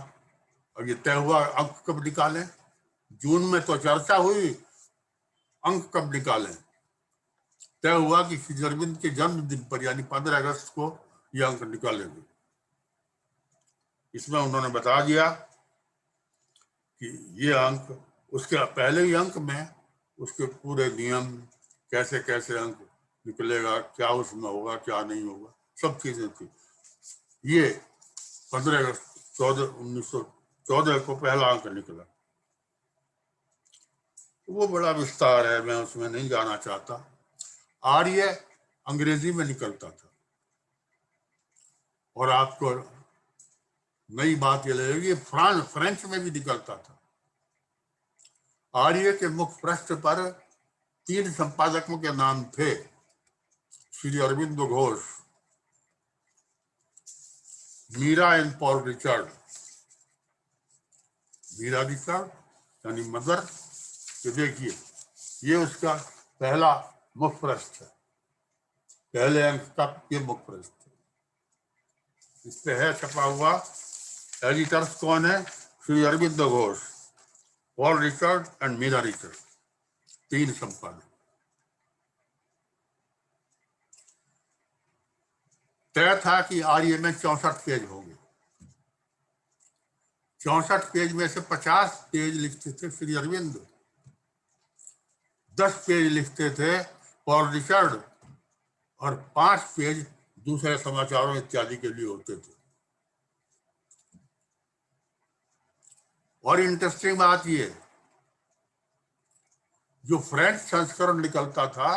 अब ये तय हुआ अंक कब निकालें। जून में तो चर्चा हुई, अंक कब निकालें। तय हुआ कि श्री अरविंद के जन्मदिन पर यानी 15 अगस्त को ये अंक निकालेंगे। इसमें उन्होंने बता दिया कि ये अंक, उसके पहले ही अंक में उसके पूरे नियम, कैसे कैसे अंक निकलेगा, क्या उसमें होगा, क्या नहीं होगा, सब चीजें थी। ये 15 अगस्त 1914 को पहला अंक निकला। वो बड़ा विस्तार है, मैं उसमें नहीं जाना चाहता। आर्य अंग्रेजी में निकलता था, और आपको नई बात ये लगेगी, फ्रेंच में भी निकलता था। आर्य के मुख्य पृष्ठ पर 3 संपादकों के नाम थे, Shri Arvind Ghosh, Mira and Paul Richard. Mira Richard यानी मदर, ये देखिए ये उसका पहला मुख पृष्ठ है, पहले अंक का ये मुख पृष्ठ है, इस पे है छपा हुआ। एडिटर्स कौन है? Shri Arvind Ghosh, Paul Richard and Mira Richard, 3 संपादक। तय था कि आर्य में 64 पेज होंगे। 64 पेज में से 50 पेज लिखते थे श्री अरविंद, 10 पेज लिखते थे पॉल रिचर्ड और 5 पेज दूसरे समाचारों इत्यादि के लिए होते थे। और इंटरेस्टिंग बात ये, जो फ्रेंच संस्करण निकलता था,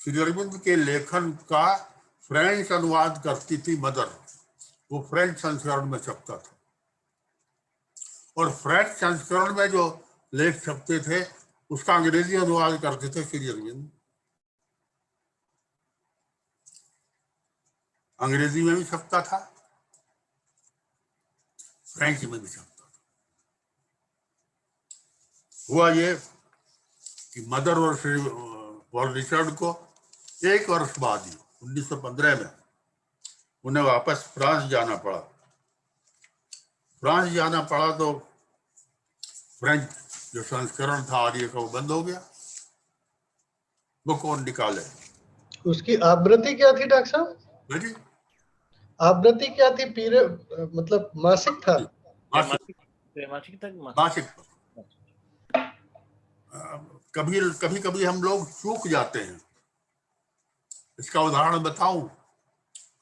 श्री अरविंद के लेखन का फ्रेंच अनुवाद करती थी मदर, वो फ्रेंच संस्करण में छपता था। और फ्रेंच संस्करण में जो लेख छपते थे उसका अंग्रेजी अनुवाद करते थे श्री अरविंद। अंग्रेजी में भी छपता था, फ्रेंच में भी छपता था। हुआ ये कि मदर और श्री पॉल रिचर्ड को 1 वर्ष बाद ही 1915 में उन्हें वापस फ्रांस जाना पड़ा। फ्रांस जाना पड़ा तो फ्रेंच जो संस्करण था आर्य का वो बंद हो गया, वो कौन निकाले? उसकी आवृत्ति क्या थी डॉक्टर साहब? जी, आवृत्ति क्या थी? पीरियड मतलब मासिक था? त्रैमासिक तक मासिक। कभी कभी कभी हम लोग चूक जाते हैं। इसका उदाहरण बताऊं,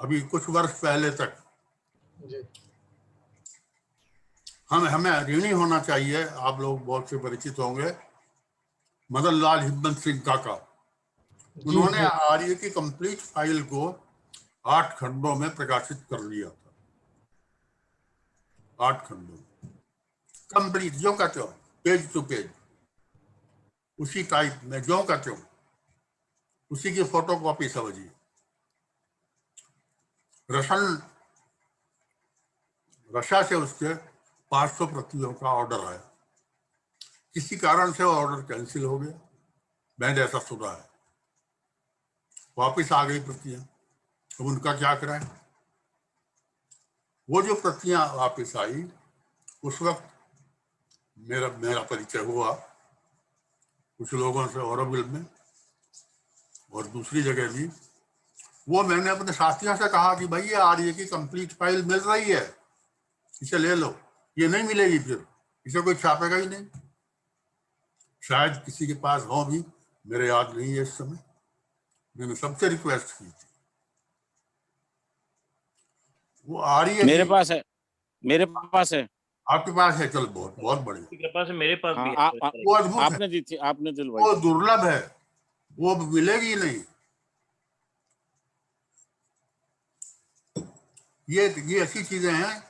अभी कुछ वर्ष पहले तक जी हमें ऋणी होना चाहिए, आप लोग बहुत से परिचित होंगे, मदन लाल हिम्मत सिंह काका। उन्होंने आर्य की कंप्लीट फाइल को 8 खंडों में प्रकाशित कर लिया था। 8 खंडों कंप्लीट, जो का त्यों, पेज टू पेज, उसी टाइप में जो का त्यों, उसी की फोटोकॉपी समझिए। रशिया से उसके 500 प्रतियों का ऑर्डर आया। किसी कारण से वो ऑर्डर कैंसिल हो गया, मैंने ऐसा सुना है। वापस आ गई प्रतियां, अब उनका क्या कराएं? वो जो प्रतियां वापस आई, उस वक्त मेरा परिचय हुआ कुछ लोगों से औरबिल में और दूसरी जगह भी। वो मैंने अपने साथियों से कहा कि भाई ये आर्य की कंप्लीट फाइल मिल रही है, इसे ले लो। ये नहीं मिलेगी, फिर इसे कोई छापेगा ही नहीं। शायद किसी के पास हो भी, मेरे याद नहीं है इस समय। मैंने सबसे रिक्वेस्ट की थी। वो आर्य मेरे पास है, मेरे पास है। आपके पास है? चल, बहुत बहुत बढ़िया। के पास मेरे पास भी हाँ, है। वो अद्भुत है, आपने दी थी, आपने दिलवाई। वो दुर्लभ है, वो मिलेगी ही नहीं। ये ऐसी चीजें हैं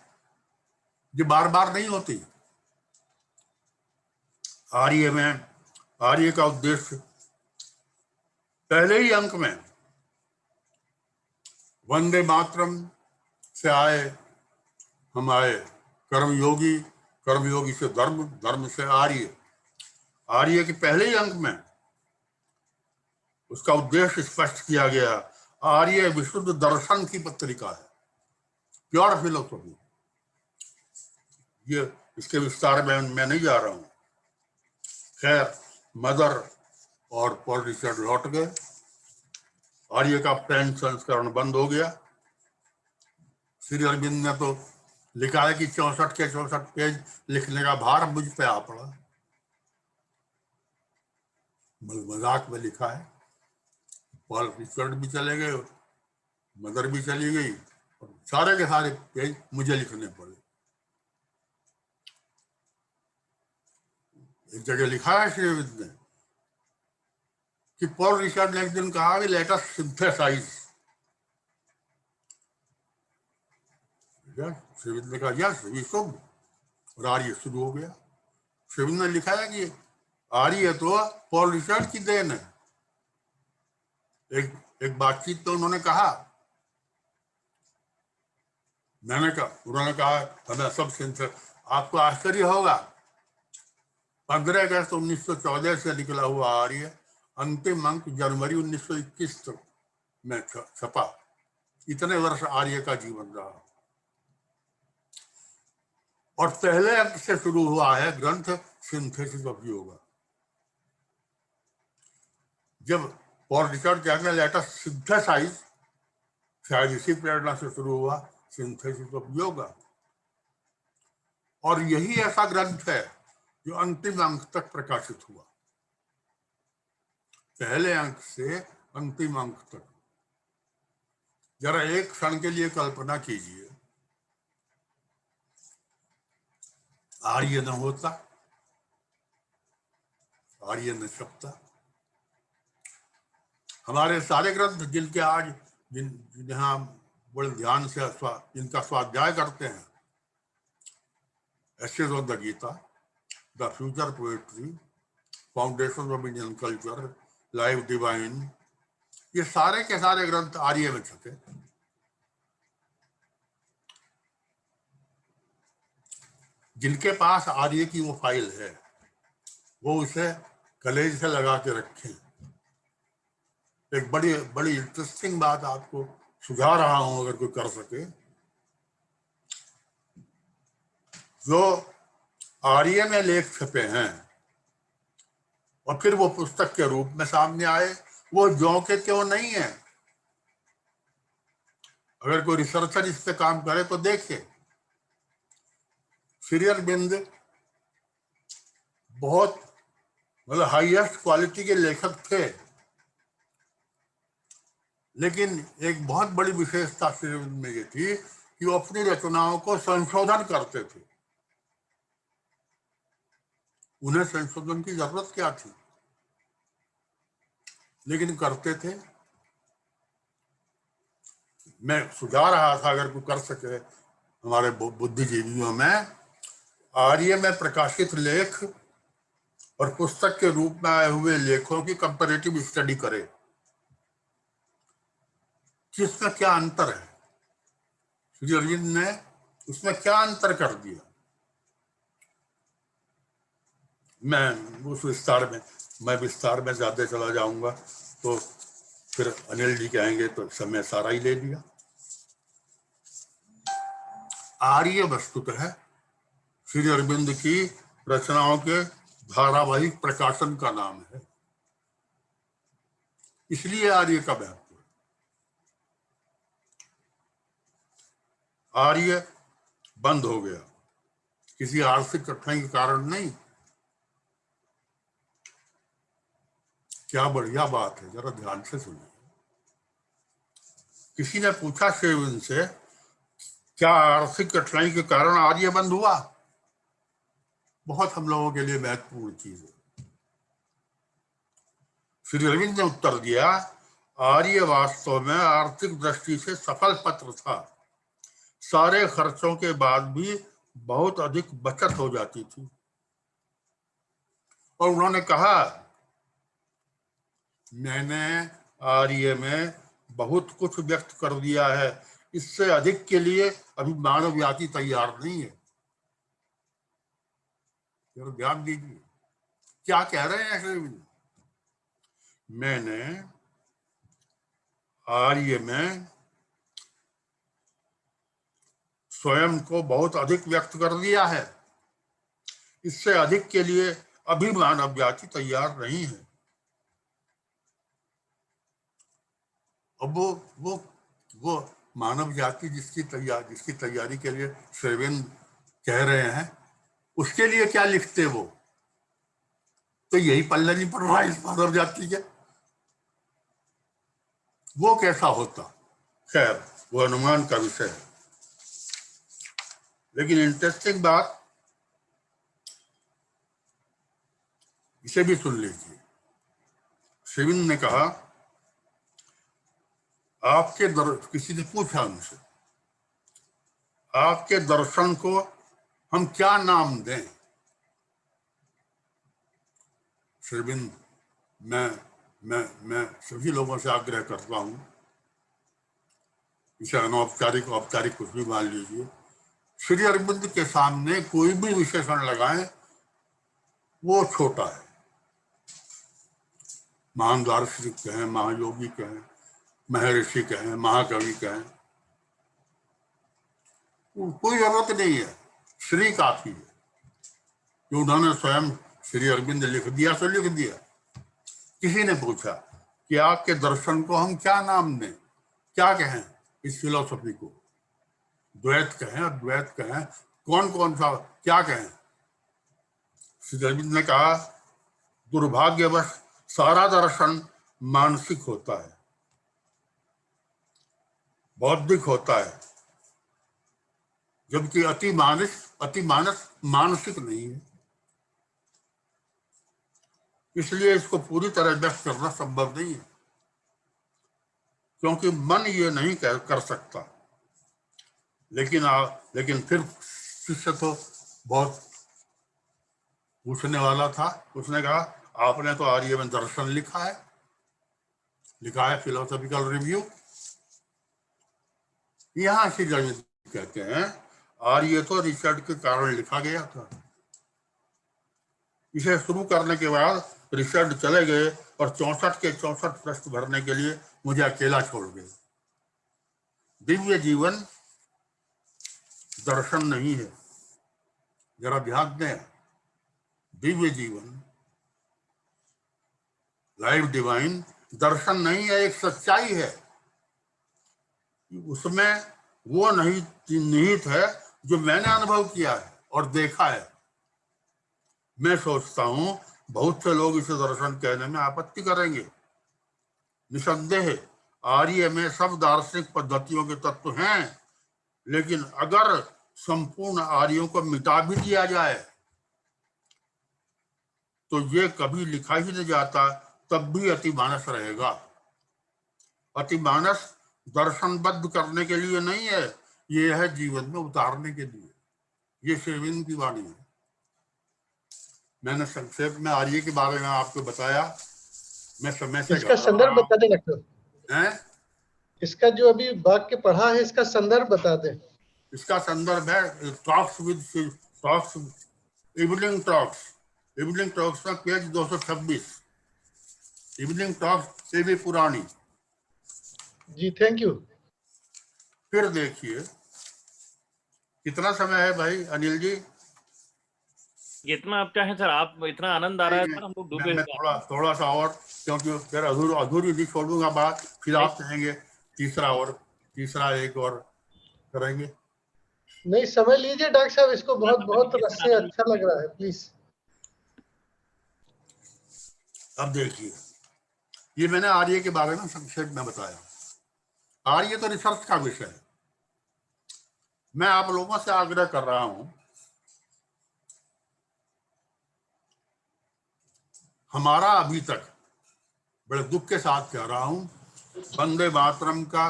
जो बार बार नहीं होती। आर्य में, आर्य का उद्देश्य पहले ही अंक में वंदे मातरम से आए, हम आए कर्मयोगी, कर्मयोगी से धर्म, धर्म से आर्य। आर्य के पहले ही अंक में उसका उद्देश्य स्पष्ट किया गया। आर्य विशुद्ध दर्शन की पत्रिका है, प्योर फिलोसॉफी। ये इसके विस्तार में मैं नहीं जा रहा हूं। खैर, मदर और पॉल रिचर्ड लौट गए, आर्य का फ्रेंच संस्करण बंद हो गया। श्री अरविंद ने तो लिखा है कि 64 के 64 पेज लिखने का भार मुझ पे आ पड़ा। मजाक में लिखा है। पॉल रिचर्ड भी चले गए, मदर भी चली गई, और सारे के सारे पेज मुझे लिखने पड़े। एक जगह लिखा है श्री अरविंद ने कि पॉल रिचर्ड ने एक दिन कहा कि let us synthesize. Shri Arvind ने कहा यस वी शुड, और आर्य शुरू हो गया। श्री अरविंद ने लिखा है कि आर्य तो पॉल रिचर्ड की देन है। एक बातचीत तो उन्होंने कहा, उन्होंने कहा हमें सब सिंथ, आपको आश्चर्य होगा 15 अगस्त 1914 से निकला हुआ आर्य अंतिम अंक जनवरी 1921 में छपा। इतने वर्ष आर्य का जीवन रहा और पहले अंक से शुरू हुआ है ग्रंथ सिंथेसिस ऑफ योगा। जब पॉल रिचर्ड कहने लेटर सिंथेसाइज, शायद इसी प्रेरणा से शुरू हुआ सिंथेसिस ऑफ योगा। और यही ऐसा ग्रंथ है जो अंतिम अंक तक प्रकाशित हुआ, पहले अंक से अंतिम अंक तक। जरा एक क्षण के लिए कल्पना कीजिए, आर्य न होता, आर्य न छपता, हमारे सारे ग्रंथ जिनके आज जिन्हें हम बड़े ध्यान से जिनका स्वाध्याय करते हैं, essays of the Gita, the future poetry, foundation of Indian culture, life divine, ये सारे के सारे ग्रंथ आर्य में छपे। जिनके पास आर्य की वो फाइल है, वो उसे कलेज से लगा के रखें। एक बड़ी इंटरेस्टिंग बात आपको सुझा रहा हूं, अगर कोई कर सके, जो आर्य में लेख छपे हैं और फिर वो पुस्तक के रूप में सामने आए, वो ज्यों के त्यों नहीं है। अगर कोई रिसर्चर इस पे काम करे तो देखिए, श्री अरविंद बहुत मतलब हाईएस्ट क्वालिटी के लेखक थे, लेकिन एक बहुत बड़ी विशेषता श्री अरविंद में ये थी कि वो अपनी रचनाओं को संशोधन करते थे। उन्हें संशोधन की जरूरत क्या थी, लेकिन करते थे। मैं सुझा रहा था अगर कोई कर सके हमारे बुद्धिजीवियों में, आर्य में प्रकाशित लेख और पुस्तक के रूप में आए हुए लेखों की कंपैरेटिव स्टडी करे कि इसमें क्या अंतर है, श्री अरविंद ने उसमें क्या अंतर कर दिया। मैं विस्तार में ज्यादा चला जाऊंगा तो फिर अनिल जी कहेंगे तो समय सारा ही ले लिया। आर्य वस्तुतः है श्री अरविंद की रचनाओं के धारावाहिक प्रकाशन का नाम है, इसलिए आर्य का महत्व है। आर्य बंद हो गया किसी आर्थिक कठिनाई के कारण नहीं। क्या बढ़िया बात है, जरा ध्यान से सुनिए। किसी ने पूछा श्री अरविंद से, क्या आर्थिक कठिनाई के कारण आर्य बंद हुआ? बहुत हम लोगों के लिए महत्वपूर्ण चीज है। श्री अरविंद ने उत्तर दिया, आर्य वास्तव में आर्थिक दृष्टि से सफल पत्र था। सारे खर्चों के बाद भी बहुत अधिक बचत हो जाती थी। और उन्होंने कहा, मैंने आर्य में बहुत कुछ व्यक्त कर दिया है, इससे अधिक के लिए अभी मानव जाति तैयार नहीं है। ध्यान दीजिए क्या कह रहे हैं श्री अरविंद। मैंने आर्य में स्वयं को बहुत अधिक व्यक्त कर दिया है, इससे अधिक के लिए अभी मानव जाति तैयार नहीं है। अब वो मानव जाति जिसकी तैयारी के लिए श्री अरविंद कह रहे हैं, उसके लिए क्या लिखते वो? तो यही पल्ले नहीं पड़ रहा इस मानव जाति के। वो कैसा होता? खैर, वो अनुमान का विषय है। लेकिन इंटरेस्टिंग बात इसे भी सुन लीजिए। श्री अरविंद ने कहा, किसी ने पूछा उनसे, आपके दर्शन को हम क्या नाम दें? श्री अरविंद, मैं सभी लोगों से आग्रह करता हूं, इसे अनौपचारिक औपचारिक कुछ भी मान लीजिए, श्री अरविंद के सामने कोई भी विशेषण लगाएं वो छोटा है। महान दार्शनिक कहें, महायोगी कहें, महर्षि कहें, महाकवि कहें, कोई जरूरत नहीं है, श्री काफी है। जो उन्होंने स्वयं श्री अरविंद लिख दिया तो लिख दिया। किसी ने पूछा कि आपके दर्शन को हम क्या नाम दें, क्या कहें इस फिलॉसफी को, द्वैत कहें, अद्वैत कहें, कौन कौन सा क्या कहें? श्री अरविंद ने कहा, दुर्भाग्यवश सारा दर्शन मानसिक होता है, बौद्धिक होता है, जबकि अति मानस मानसिक नहीं है। इसलिए इसको पूरी तरह व्यक्त करना संभव नहीं है, क्योंकि मन ये नहीं कर सकता। लेकिन फिर शिष्य तो बहुत पूछने वाला था। उसने कहा, आपने तो आर्य में दर्शन लिखा है फिलोसॉफिकल रिव्यू। यहां श्री अरविंद कहते हैं, आर्य तो रिचर्ड के कारण लिखा गया था। इसे शुरू करने के बाद रिचर्ड चले गए और 64 के 64 पृष्ठ भरने के लिए मुझे अकेला छोड़ गए। दिव्य जीवन दर्शन नहीं है, जरा ध्यान दें। दिव्य जीवन, लाइफ डिवाइन दर्शन नहीं है, एक सच्चाई है। उसमें वो नहीं निहित है जो मैंने अनुभव किया है और देखा है। मैं सोचता हूं बहुत से लोग इसे दर्शन कहने में आपत्ति करेंगे। निसंदेह आर्य में सब दार्शनिक पद्धतियों के तत्व हैं, लेकिन अगर संपूर्ण आर्यों को मिटा भी दिया जाए तो ये कभी लिखा ही नहीं जाता, तब भी अतिमानस रहेगा। अतिमानस दर्शनबद्ध करने के लिए नहीं है, ये है जीवन में उतारने के लिए। ये श्री अरविंद की वाणी है। मैंने संक्षेप में आर्य के बारे में आपको बताया। मैं समय से इसका संदर्भ बता दें डॉक्टर। हैं? इसका जो अभी वाक्य पढ़ा है, इसका संदर्भ बता दें। इसका संदर्भ है टॉक्स इवनिंग टॉक्स में पेज 226। इवनिंग टॉक्स से भी पुरानी। जी थैंक यू। फिर देखिए कितना समय है भाई अनिल जी? जितना आप चाहें सर। आप इतना आनंद आ रहा है सर, हम लोग डूबे मैं थोड़ा सा और, क्योंकि फिर अधूरी नहीं छोड़ूंगा बात। फिर आप कहेंगे तीसरा एक और करेंगे। नहीं, समय लीजिए डॉक्टर साहब, इसको बहुत रस से अच्छा लग रहा है, प्लीज। अब देखिए, ये मैंने आर्य के बारे में संक्षेप में बताया। आर्य तो रिसर्च का विषय है। मैं आप लोगों से आग्रह कर रहा हूं, हमारा अभी तक, बड़े दुख के साथ कह रहा हूं, वंदे मातरम का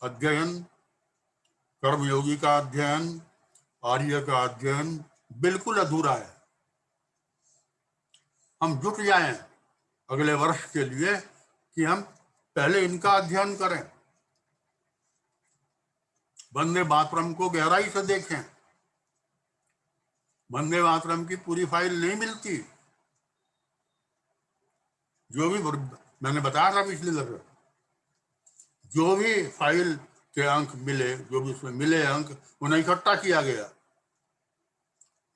अध्ययन, कर्मयोगी का अध्ययन, आर्य का अध्ययन बिल्कुल अधूरा है। हम जुट जाएं अगले वर्ष के लिए कि हम पहले इनका अध्ययन करें, वंदे मातरम को गहराई से देखें। वंदे मातरम की पूरी फाइल नहीं मिलती। जो भी मैंने बताया था पिछली दफे, जो भी फाइल के अंक मिले, जो भी उसमें मिले अंक, उन्हें इकट्ठा किया गया,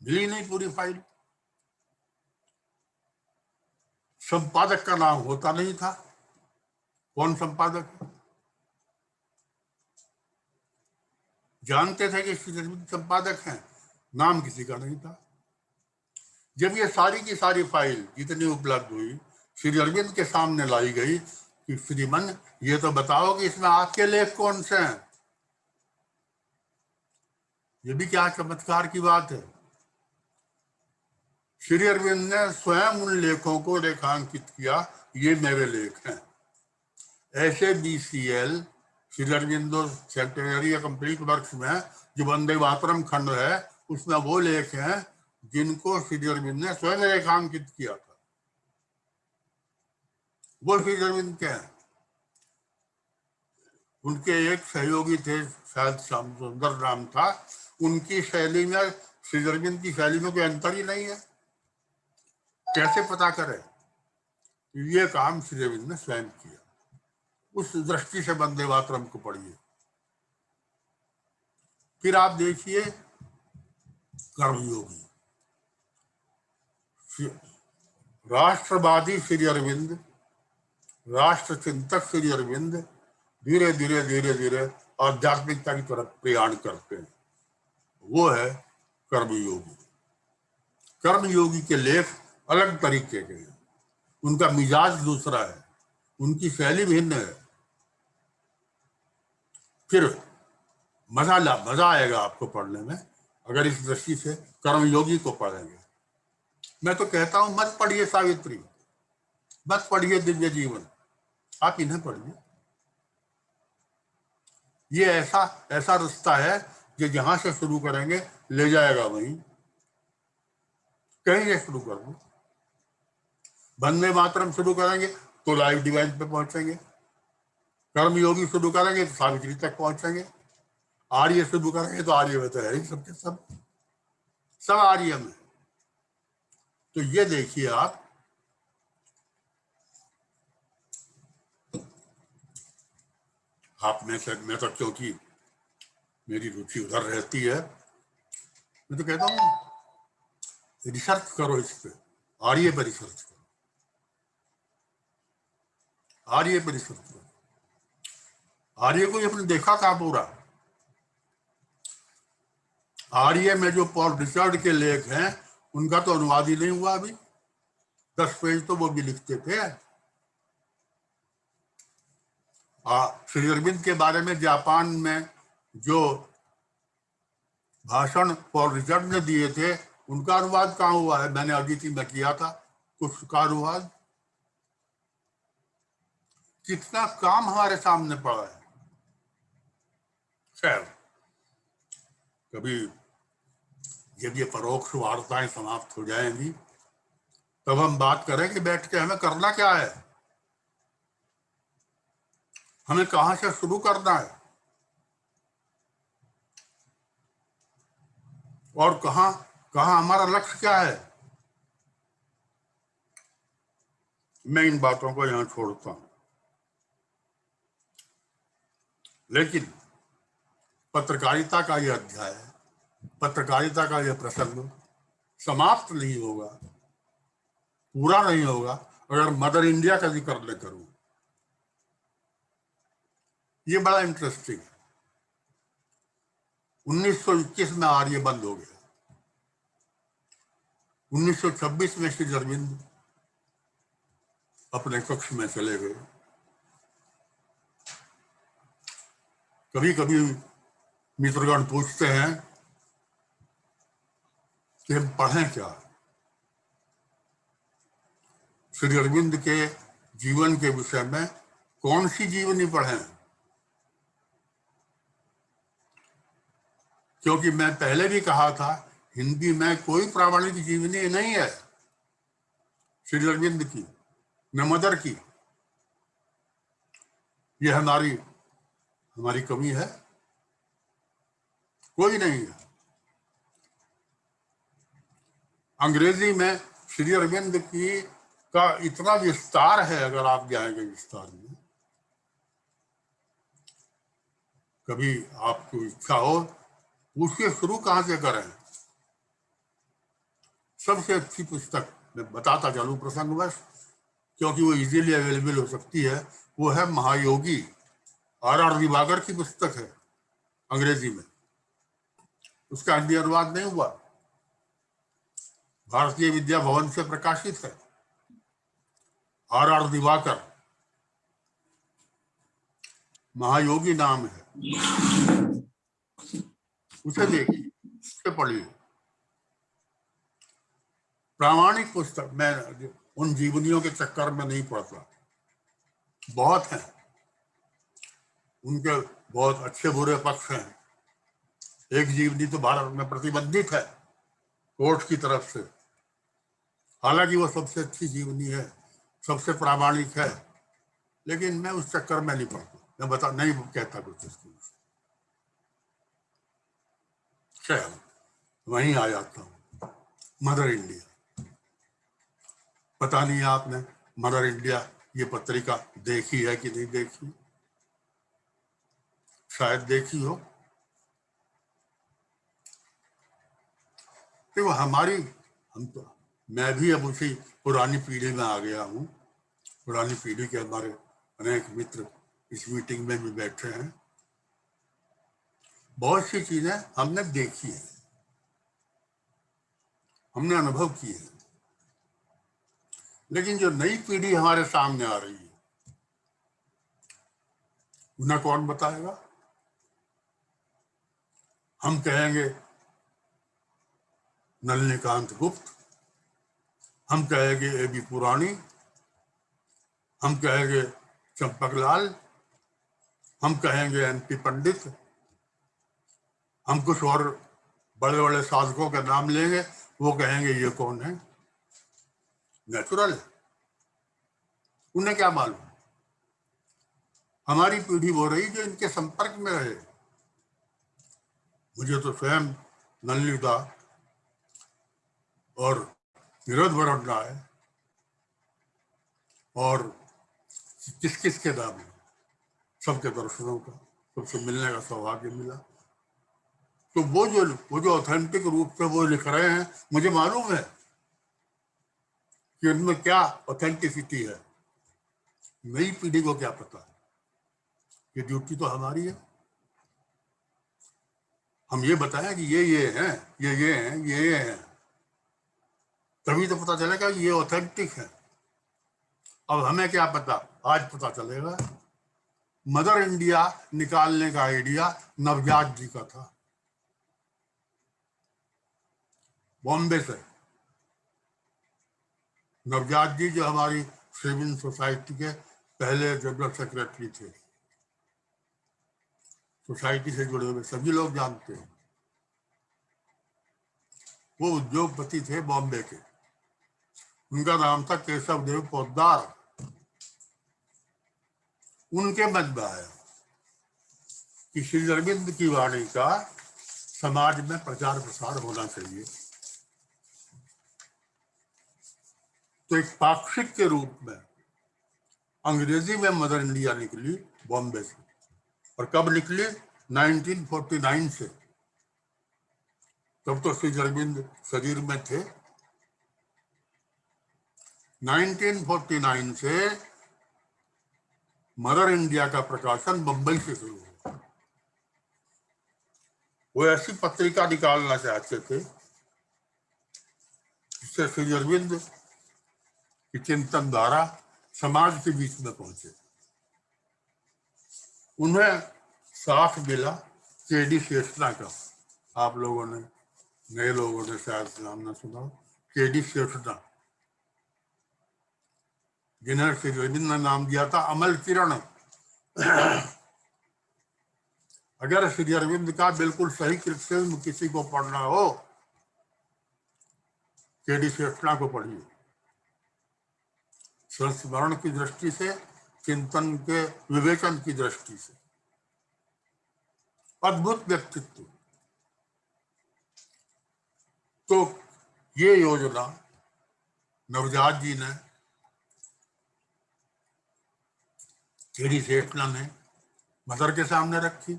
मिली नहीं पूरी फाइल। संपादक का नाम होता नहीं था। कौन संपादक? जानते थे कि श्री अरविंद संपादक हैं, नाम किसी का नहीं था। जब ये सारी की सारी फाइल जितनी उपलब्ध हुई श्री अरविंद के सामने लाई गई कि श्रीमन ये तो बताओ कि इसमें आपके लेख कौन से हैं। ये भी क्या चमत्कार की बात है। श्री अरविंद ने स्वयं उन लेखों को रेखांकित किया, ये मेरे लेख हैं। ऐसे BCL श्री अरविंदो सेंटेनरी या कंप्लीट वर्क्स में जो वंदे मातरम खंड है, उसमें वो लेख हैं जिनको श्री अरविंद ने स्वयं रेखांकित किया था। वो श्री अरविंद के हैं। उनके एक सहयोगी थे, शायद श्याम सुंदर नाम था, उनकी शैली में श्री अरविंद की शैली में कोई अंतर ही नहीं है। कैसे पता करें? ये काम श्री अरविंद ने स्वयं किया। उस दृष्टि से वंदे मातरम को पढ़िए। फिर आप देखिए कर्मयोगी, राष्ट्रवादी श्री अरविंद, राष्ट्र चिंतक श्री अरविंद धीरे धीरे धीरे धीरे आध्यात्मिकता की तरफ प्रयाण करते हैं। वो है कर्मयोगी। कर्मयोगी के लेख अलग तरीके के हैं, उनका मिजाज दूसरा है, उनकी शैली भिन्न है। फिर मजा आएगा आपको पढ़ने में अगर इस दृष्टि से कर्मयोगी को पढ़ेंगे। मैं तो कहता हूं मत पढ़िए सावित्री, मत पढ़िए दिव्य जीवन, आप इन्हें पढ़िए। ये ऐसा रास्ता है जो जहां से शुरू करेंगे ले जाएगा वहीं। कहीं से शुरू कर दो, वंदे मातरम शुरू करेंगे तो लाइव डिवाइन पे पहुंचेंगे, कर्मयोगी शुरू करेंगे तो सावित्री तक पहुंचेंगे, आर्य शुरू करेंगे तो आर्य में तो है ही सबके सब आर्य में। तो ये देखिए आप में से, मैं तो क्योंकि मेरी रुचि उधर रहती है, मैं तो कहता हूं रिसर्च करो इस पे, आर्य पर रिसर्च करो, आर्य पर रिसर्च करो। आर्य को आपने देखा था पूरा? आर्य में जो पॉल रिचर्ड के लेख हैं उनका तो अनुवाद ही नहीं हुआ अभी। 10 पेज तो वो भी लिखते थे। श्री अरविंद के बारे में जापान में जो भाषण पॉल रिचर्ड ने दिए थे उनका अनुवाद कहाँ हुआ है? मैंने अदिति में किया था कुछ का अनुवाद। कितना काम हमारे सामने पड़ा है। खैर, कभी जब ये परोक्ष वार्ताएं समाप्त हो जाएंगी तब हम बात करेंगे बैठ के हमें करना क्या है, हमें कहां से शुरू करना है और कहां हमारा लक्ष्य क्या है। मैं इन बातों को यहां छोड़ता हूं, लेकिन पत्रकारिता का यह अध्याय, पत्रकारिता का यह प्रसंग समाप्त नहीं होगा, पूरा नहीं होगा अगर मदर इंडिया का जिक्र न करूं। ये बड़ा इंटरेस्टिंग है। 1921 में आर्य बंद हो गया, 1926 में श्री अरविंद अपने कक्ष में चले गए। कभी कभी मित्रगण पूछते हैं कि हम पढ़ें क्या। श्री अरविंद के जीवन के विषय में कौन सी जीवनी पढ़ें, क्योंकि मैं पहले भी कहा था हिंदी में कोई प्रामाणिक जीवनी नहीं है श्री अरविंद की, न मदर की। यह हमारी कमी है, कोई नहीं है। अंग्रेजी में श्री अरविंद की का इतना विस्तार है, अगर आप जाएंगे विस्तार में, कभी आपको इच्छा हो पूछिए शुरू कहां से करें। सबसे अच्छी पुस्तक मैं बताता चलूं प्रसंगवश, क्योंकि वो इजीली अवेलेबल हो सकती है, वो है महायोगी। R.R. दिवाकर की पुस्तक है अंग्रेजी में, उसका हिंदी अनुवाद नहीं हुआ, भारतीय विद्या भवन से प्रकाशित है। R.R. दिवाकर, महायोगी नाम है, उसे देखिए, उसे पढ़िए। प्रामाणिक पुस्तक मैं उन जीवनियों के चक्कर में नहीं पड़ता, बहुत हैं उनके, बहुत अच्छे बुरे पक्ष हैं। एक जीवनी तो भारत में प्रतिबंधित है कोर्ट की तरफ से, हालांकि वो सबसे अच्छी जीवनी है, सबसे प्रामाणिक है। लेकिन मैं उस चक्कर में नहीं पड़ता, मैं बता नहीं कहता कुछ इसको, वहीं आ जाता हूँ। मदर इंडिया, पता नहीं आपने मदर इंडिया ये पत्रिका देखी है कि नहीं देखी, शायद देखी हो। देखो मैं भी अब उसी पुरानी पीढ़ी में आ गया हूँ। पुरानी पीढ़ी के हमारे अनेक मित्र इस मीटिंग में भी बैठे हैं। बहुत सी चीजें हमने देखी है, हमने अनुभव की है, लेकिन जो नई पीढ़ी हमारे सामने आ रही है उन्हें कौन बताएगा। हम कहेंगे नलिनीकांत गुप्त, हम कहेंगे A.B. पुराणी, हम कहेंगे चंपकलाल, हम कहेंगे N.P. पंडित, हम कुछ और बड़े बड़े साधकों का नाम लेंगे, वो कहेंगे ये कौन है। नेचुरल है, उन्हें क्या मालूम। हमारी पीढ़ी वो रही जो इनके संपर्क में रहे। मुझे तो स्वयं नलिनी और विनोद वरण राय और किस किस के नाम है, सबके दर्शनों का, सबसे मिलने का सौभाग्य मिला। तो वो जो ऑथेंटिक रूप से वो लिख रहे हैं, मुझे मालूम है कि उनमें क्या ऑथेंटिसिटी है। नई पीढ़ी को क्या पता है। ये ड्यूटी तो हमारी है, हम ये बताएं कि ये हैं, ये हैं, ये हैं, तभी तो पता चलेगा ये ऑथेंटिक है। अब हमें क्या पता, आज पता चलेगा। मदर इंडिया निकालने का आइडिया नवजात जी का था, बॉम्बे से। नवजात जी जो हमारी सेविंग सोसाइटी के पहले जनरल सेक्रेटरी थे, सोसाइटी से जुड़े हुए सभी लोग जानते हैं। वो उद्योगपति थे बॉम्बे के, उनका नाम था केशव देव पोद्दार। उनके मन में आया कि श्री अरविंद की वाणी का समाज में प्रचार प्रसार होना चाहिए। तो एक पाक्षिक के रूप में अंग्रेजी में मदर इंडिया निकली बॉम्बे से। और कब निकली? 1949 से। तब तो श्री अरविंद शरीर में थे। 1949 से मदर इंडिया का प्रकाशन बंबई से शुरू हुआ। वो ऐसी पत्रिका निकालना चाहते थे जिससे श्री अरविंद की चिंतन धारा समाज के बीच में पहुंचे। उन्हें साथ मिला के.डी. शेषना का। आप लोगों ने, नए लोगों ने शायद नाम न सुना हो, के.डी. शेषना, जिन्हें श्री अरविंद ने नाम दिया था अमल किरण। अगर श्री अरविंद का बिल्कुल सही क्रिटिसिज्म किसी को पढ़ना हो, के.डी. शेषना को पढ़िए। संस्मरण की दृष्टि से, चिंतन के विवेचन की दृष्टि से अद्भुत व्यक्तित्व। तो ये योजना नवजात जी ने, के.डी. शेषना ने मदर के सामने रखी।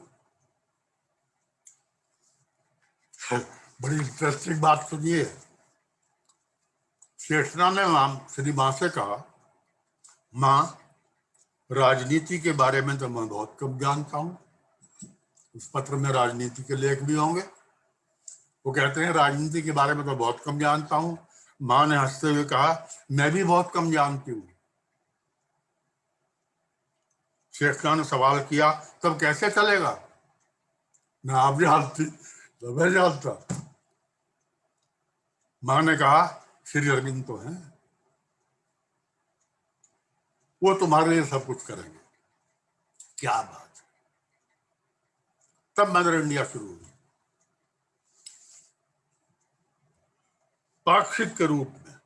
बड़ी इंटरेस्टिंग बात सुनिए। शेषना ने श्री मां से कहा, मां, राजनीति के बारे में तो मैं बहुत कम जानता हूं। उस पत्र में राजनीति के लेख भी होंगे। वो कहते हैं राजनीति के बारे में तो बहुत कम जानता हूं। मां ने हंसते हुए कहा, मैं भी बहुत कम जानती हूं। शेषना ने सवाल किया, तब कैसे चलेगा? ना आप जानती तो मैं जानता। मां ने कहा, श्री अरविंद तो हैं, वो तुम्हारे लिए सब कुछ करेंगे। क्या बात। तब मदर इंडिया शुरू हुई, पाक्षिक के रूप में।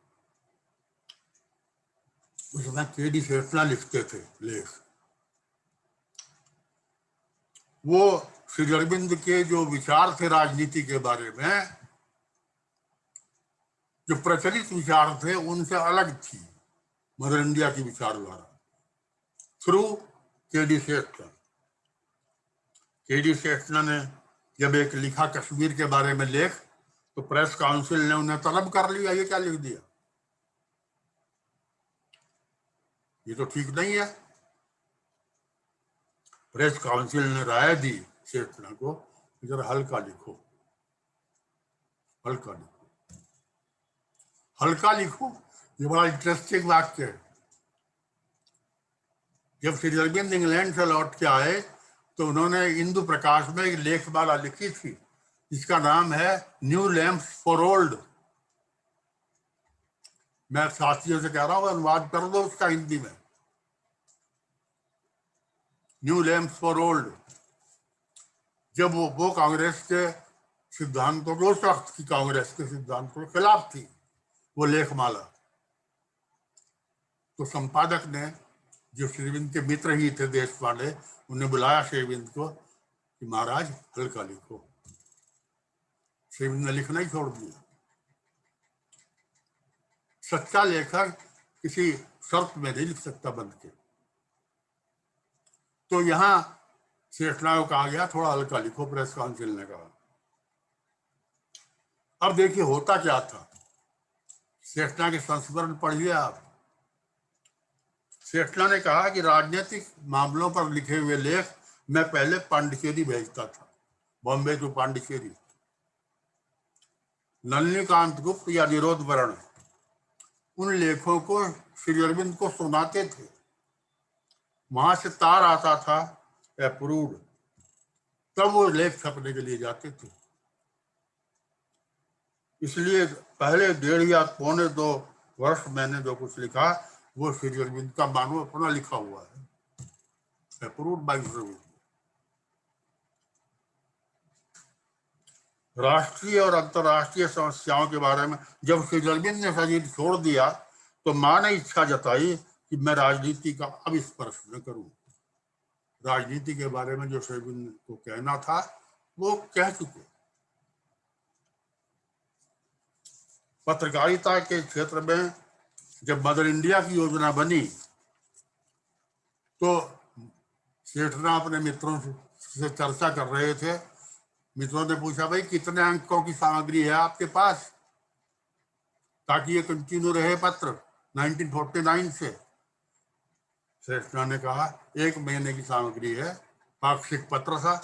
उसमें केडी शेषना लिखते थे लेख। वो श्री अरविंद के जो विचार थे राजनीति के बारे में, जो प्रचलित विचार थे उनसे अलग थी मदर इंडिया की विचारधारा, थ्रू केडी शेषना। केडी शेषना ने जब एक लिखा कश्मीर के बारे में लेख, तो प्रेस काउंसिल ने उन्हें तलब कर लिया, ये क्या लिख दिया, ये तो ठीक नहीं है। प्रेस काउंसिल ने राय दी शेषना को, जरा हल्का लिखो, हल्का लिखो, हल्का लिखो। ये बड़ा इंटरेस्टिंग वाक्य है। जब श्री अरविंद इंग्लैंड से लौट के आए तो उन्होंने हिंदू प्रकाश में एक लेखमाला लिखी थी जिसका नाम है न्यू लैम्प्स फॉर ओल्ड। मैं साथियों से कह रहा हूं अनुवाद कर दो उसका हिंदी में, न्यू लैम्प्स फॉर ओल्ड। जब वो कांग्रेस के सिद्धांतों के, उस वक्त की कांग्रेस के सिद्धांतों के खिलाफ थी वो लेखमाला, तो संपादक ने, जो श्री अरविंद के मित्र ही थे देश वाले, उन्हें बुलाया श्री अरविंद को कि महाराज हल्का लिखो। श्री अरविंद ने लिखना ही छोड़ दिया। सच्चा लेखक किसी शर्त में नहीं लिख सकता बंद के। तो यहां शेषना को कहा गया थोड़ा हल्का लिखो, प्रेस काउंसिल ने कहा। अब देखिए होता क्या था, शेषना के संस्मरण पढ़िए आप। शेषना ने कहा कि राजनीतिक मामलों पर लिखे हुए लेख मैं पहले पांडिचेरी भेजता था, बॉम्बे टू पांडिचेरी। नलिनीकांत गुप्त या निरोध वर्ण उन लेखों को श्री अरविंद को सुनाते थे, वहां से तार आता था अप्रूव्ड, तब वो लेख छपने के लिए जाते थे। इसलिए पहले 1.5 या 1.25 वर्ष मैंने जो कुछ लिखा वो श्री अरविंद का मानो अपना लिखा हुआ है, अप्रूव्ड बाय श्री अरविंद। राष्ट्रीय और अंतर्राष्ट्रीय समस्याओं के बारे में जब श्री अरविंद ने शरीर छोड़ दिया तो मां ने इच्छा जताई कि मैं राजनीति का अब स्पर्श न करूं। राजनीति के बारे में जो श्री अरविंद को कहना था वो कह चुके। पत्रकारिता के क्षेत्र में जब मदर इंडिया की योजना बनी तो शेषना अपने मित्रों से चर्चा कर रहे थे। मित्रों ने पूछा, भाई कितने अंकों की सामग्री है आपके पास ताकि ये कंटिन्यू रहे पत्र 1949 से। शेषना ने कहा 1 महीने की सामग्री है, पाक्षिक पत्र था।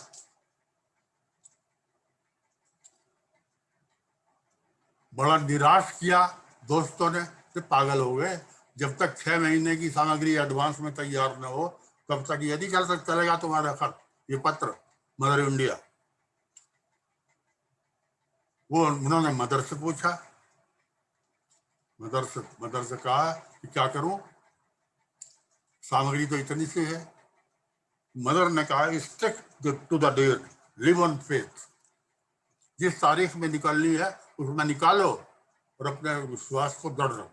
बड़ा निराश किया दोस्तों ने, तो पागल हो गए, जब तक 6 महीने की सामग्री एडवांस में तैयार न हो तब तक ये नहीं चलेगा तुम्हारा खत, ये पत्र मदर इंडिया। वो उन्होंने मदर से पूछा, मदर से कहा कि क्या करूं, सामग्री तो इतनी सी है। मदर ने कहा stick to the date, live on faith. जिस तारीख में निकलनी है उसमें निकालो और अपने विश्वास को दृढ़ रखो।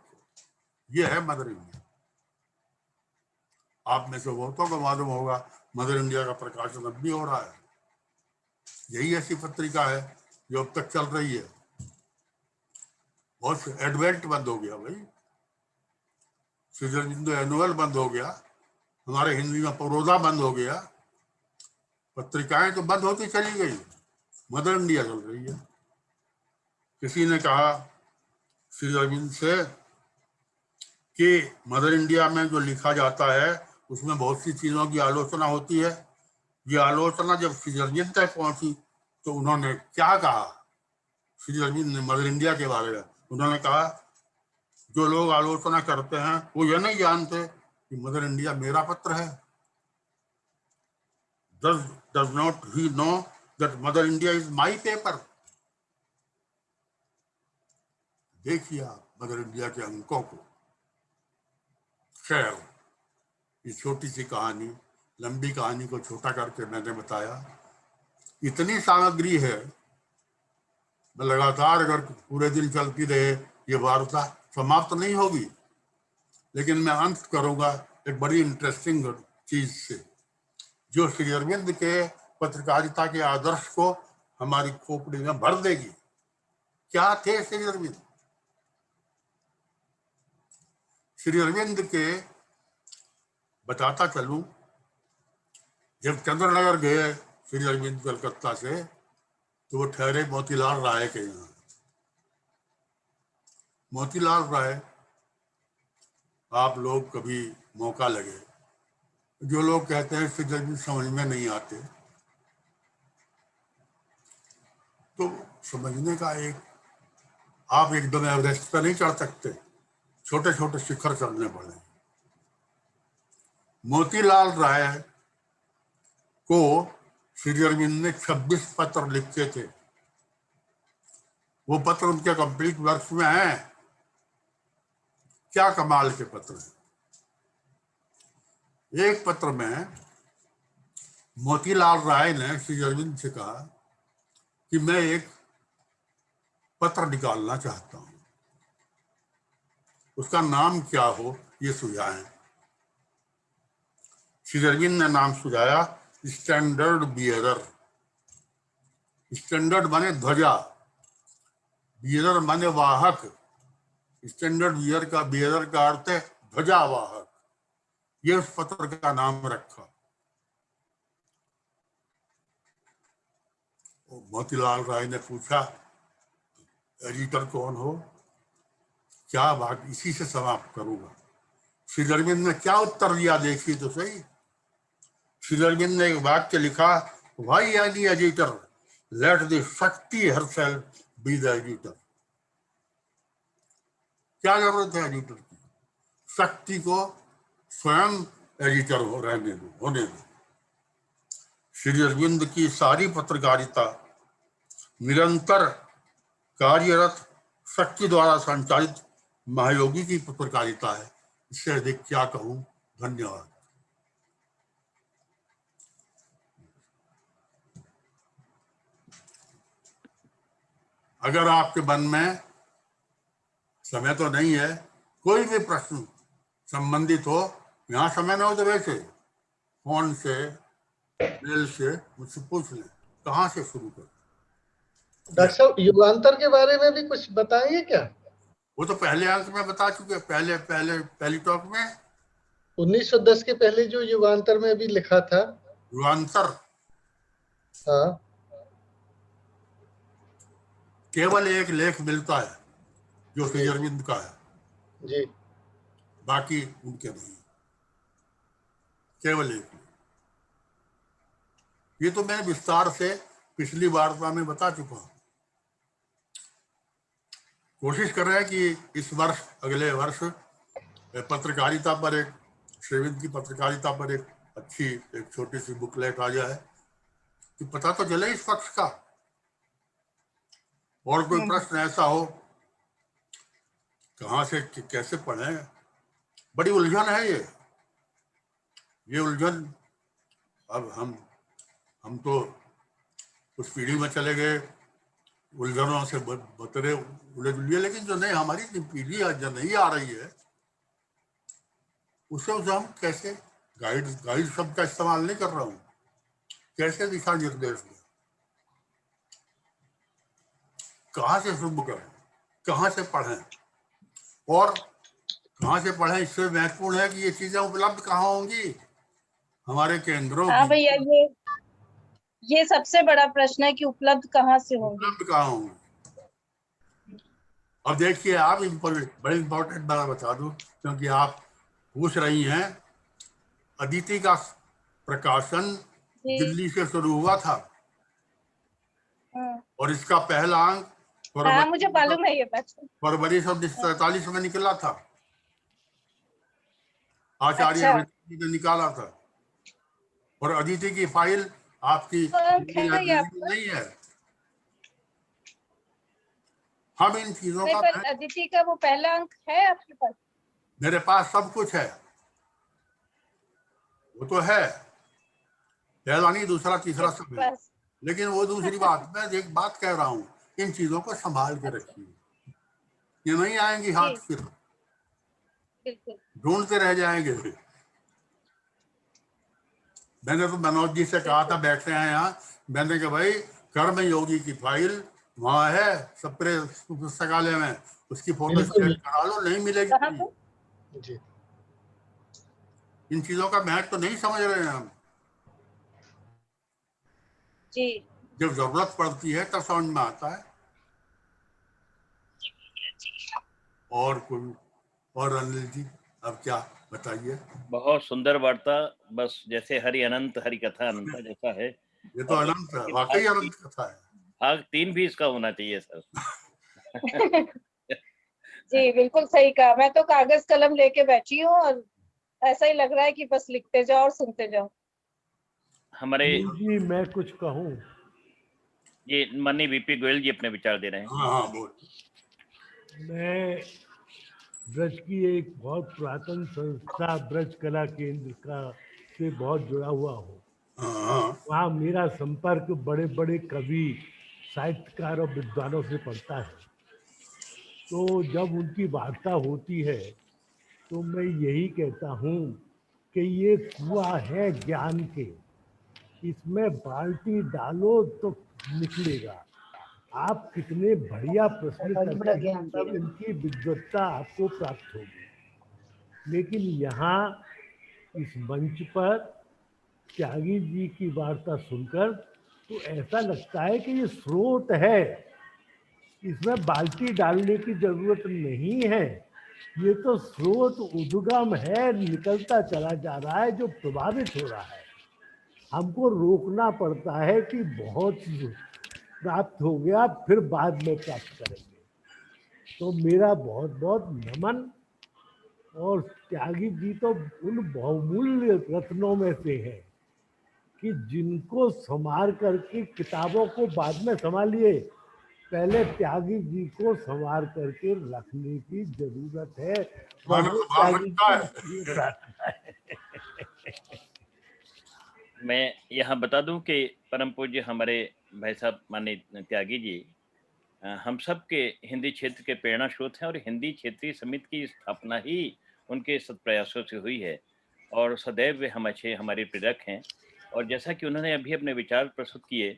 ये है मदर इंडिया। आप में से बहुतों को मालूम होगा मदर इंडिया का प्रकाशन अब भी हो रहा है। यही ऐसी पत्रिका है जो अब तक चल रही है। बहुत एडवेंट बंद हो गया भाई, श्री अरविंद एनुअल बंद हो गया, हमारे हिंदी में परोदा बंद हो गया, पत्रिकाएं तो बंद होती चली गई, मदर इंडिया चल रही है। किसी ने कहा श्री अरविंद से कि मदर इंडिया में जो लिखा जाता है उसमें बहुत सी चीजों की आलोचना होती है। ये आलोचना जब श्री अरविंद तक पहुंची तो उन्होंने क्या कहा श्री अरविंद ने मदर इंडिया के बारे में? उन्होंने कहा जो लोग आलोचना करते हैं वो ये नहीं जानते कि मदर इंडिया मेरा पत्र है। does not he know that mother India is my paper? देखिए आप मदर इंडिया के अंकों को। खैर, ये छोटी सी कहानी, लंबी कहानी को छोटा करके मैंने बताया। इतनी सामग्री है, लगातार अगर पूरे दिन चलती रहे ये वार्ता समाप्त नहीं होगी। लेकिन मैं अंत करूंगा एक बड़ी इंटरेस्टिंग चीज से, जो श्री अरविंद के पत्रकारिता के आदर्श को हमारी खोपड़ी में भर देगी। क्या थे श्री अरविंद? श्री अरविंद के बताता चलूं, जब चंद्रनगर गए श्री अरविंद कलकत्ता से, तो वो ठहरे मोतीलाल राय के यहाँ। मोतीलाल राय, आप लोग कभी मौका लगे, जो लोग कहते हैं श्री अरविंद समझ में नहीं आते, तो समझने का आप एकदम एवरेस्ट पर नहीं चढ़ सकते, छोटे छोटे शिखर चढ़ने पड़े। मोतीलाल राय को श्री अरविंद ने 26 पत्र लिखे थे। वो पत्र उनके कंप्लीट वर्क्स में हैं। क्या कमाल के पत्र हैं। एक पत्र में मोतीलाल राय ने श्री अरविंद से कहा कि मैं एक पत्र निकालना चाहता हूं, उसका नाम क्या हो ये सुझाएं। श्री अरविंद ने नाम सुझाया स्टैंडर्ड बियरर। स्टैंडर्ड माने ध्वजा, बियरर माने वाहक। स्टैंडर्ड बियरर का अर्थ है ध्वजा वाहक। ये उस पत्र का नाम रखा। मोतीलाल राय ने पूछा, एडिटर कौन हो? क्या बात, इसी से समाप्त करूंगा। श्री अरविंद ने क्या उत्तर दिया, देखिए तो सही। श्री अरविंद ने एक वाक्य लिखा, why any editor, let the शक्ति हरसेल्फ बी द एडिटर। क्या जरूरत है एडिटर की? शक्ति को स्वयं एडिटर होने दो। श्री अरविंद की सारी पत्रकारिता निरंतर कार्यरत शक्ति द्वारा संचालित महायोगी की पत्रकारिता है। इससे अधिक क्या कहूं। धन्यवाद। अगर आपके मन में, समय तो नहीं है, कोई भी प्रश्न संबंधित हो, यहाँ समय ना हो तो वैसे फोन से, मेल से मुझसे पूछ लें। कहाँ से शुरू करें? डॉक्टर साहब, युगांतर के बारे में भी कुछ बताएंगे क्या? वो तो पहले अंक में बता चुके, पहली टॉक में। 1910 के पहले जो युगांतर में भी लिखा था। युगांतर हाँ, केवल एक लेख मिलता है जो श्री अरविंद का है जी, बाकी उनके नहीं, केवल एक। ये तो मैं विस्तार से पिछली वार्ता में बता चुका हूं। कोशिश कर रहे हैं कि इस वर्ष, अगले वर्ष पत्रकारिता पर एक, श्री अरविंद की पत्रकारिता पर एक अच्छी, एक छोटी सी बुकलेट आ जाए कि पता तो चले इस पक्ष का। और कोई प्रश्न ऐसा हो, कहाँ से कैसे पढ़ें, बड़ी उलझन है ये उलझन। अब हम तो उस पीढ़ी में चले गए, उलझनों से बतरे उलझ लिए, लेकिन जो नहीं, हमारी पीढ़ी जो नहीं आ रही है, उसे हम कैसे गाइड शब्द का इस्तेमाल नहीं कर रहा हूँ, कैसे दिशा निर्देश दें, कहाँ से शुरू करें, कहाँ से पढ़ें, और कहाँ से पढ़ें इससे महत्वपूर्ण है कि ये चीजें उपलब्ध कहाँ होंगी, हमारे केंद्रों हाँ की। भैया, ये सबसे बड़ा प्रश्न है कि उपलब्ध कहाँ से होंगी। उपलब्ध कहाँ होंगी। अब देखिए, आप बड़ी इंपॉर्टेंट बात बता दूं, क्योंकि आप पूछ रही हैं। अदिति का प्रकाशन दिल्ली से शुरू हुआ था और इसका पहला अंक हाँ, मुझे मालूम है ये बात। फरवरी 1947 में निकला था। आचार्य अच्छा। ने निकाला था। और अदिति की फाइल आपकी नहीं है। हम इन चीजों का, पर अदिति का वो पहला अंक है आपके पास? मेरे पास सब कुछ है, वो तो है, पहला नहीं, दूसरा तीसरा सब है। लेकिन वो दूसरी बात, मैं एक बात कह रहा हूँ, इन चीजों को संभाल के रखिए, ये नहीं आएंगी हाथ फिर। बिल्कुल। ढूंढते रह जाएंगे। मैंने तो मनोज जी से कहा था, बैठते हैं यहाँ, मैंने कहा भाई कर्म योगी की फाइल वहां है सप्रे पुस्तकालय में, उसकी फोटो बिल्कुल स्टेट करा लो, नहीं मिलेगी कहाँ कोई। पे? जी। इन चीजों का महत्व तो नहीं समझ रहे हैं हम। जी जब जरूरत पड़ती है तब समझ में आता है। और कोई और अनिल जी अब क्या बताइए। बहुत सुंदर वार्ता, बस जैसे हरि अनंत हरि कथा अनंता जैसा है। ये तो और अनंत है, कि वाकई अनंत कथा है। भाग 3 भी इसका होना चाहिए सर। जी बिल्कुल सही कहा। मैं तो कागज कलम लेके बैठी हूँ और ऐसा ही लग रहा है कि बस लिखते जाओ और सुनते जाओ। हमारे जी मैं कुछ कहूँ? ये माननीय वीपी गोयल जी अपने विचार दे रहे हैं। हाँ हाँ बोल। मैं ब्रज की एक बहुत पुरातन संस्था ब्रज कला केंद्र का से बहुत जुड़ा हुआ हूँ। हाँ वहाँ मेरा संपर्क बड़े बड़े कवि, साहित्यकार और विद्वानों से पड़ता है। तो जब उनकी वार्ता होती है तो मैं यही कहता हूँ कि ये कुआं है ज्ञान के, इसमें बाल्टी डालो तो निकलेगा। आप कितने बढ़िया प्रश्न करते हैं तब इनकी विद्वत्ता आपको प्राप्त होगी। लेकिन यहाँ इस मंच पर त्यागी जी की वार्ता सुनकर तो ऐसा लगता है कि ये स्रोत है, इसमें बाल्टी डालने की जरूरत नहीं है। ये तो स्रोत उद्गम है, निकलता चला जा रहा है, जो प्रभावित हो रहा है। हमको रोकना पड़ता है कि बहुत प्राप्त हो गया फिर बाद में प्राप्त करेंगे। तो मेरा बहुत बहुत नमन। और त्यागी जी तो उन बहुमूल्य रत्नों में से है कि जिनको संभाल करके किताबों को बाद में संभालिए, पहले त्यागी जी को संवार करके रखने की जरूरत है। मानव प्रभु संभाल त्यागी सकता है। जी ये प्रार्थना है। मैं यहाँ बता दूं कि परम पूज्य हमारे भाई साहब माननीय त्यागी जी हम सब के हिंदी क्षेत्र के प्रेरणा स्रोत हैं और हिंदी क्षेत्रीय समिति की स्थापना ही उनके सत्प्रयासों से हुई है और सदैव वे हमारे प्रेरक हैं। और जैसा कि उन्होंने अभी अपने विचार प्रस्तुत किए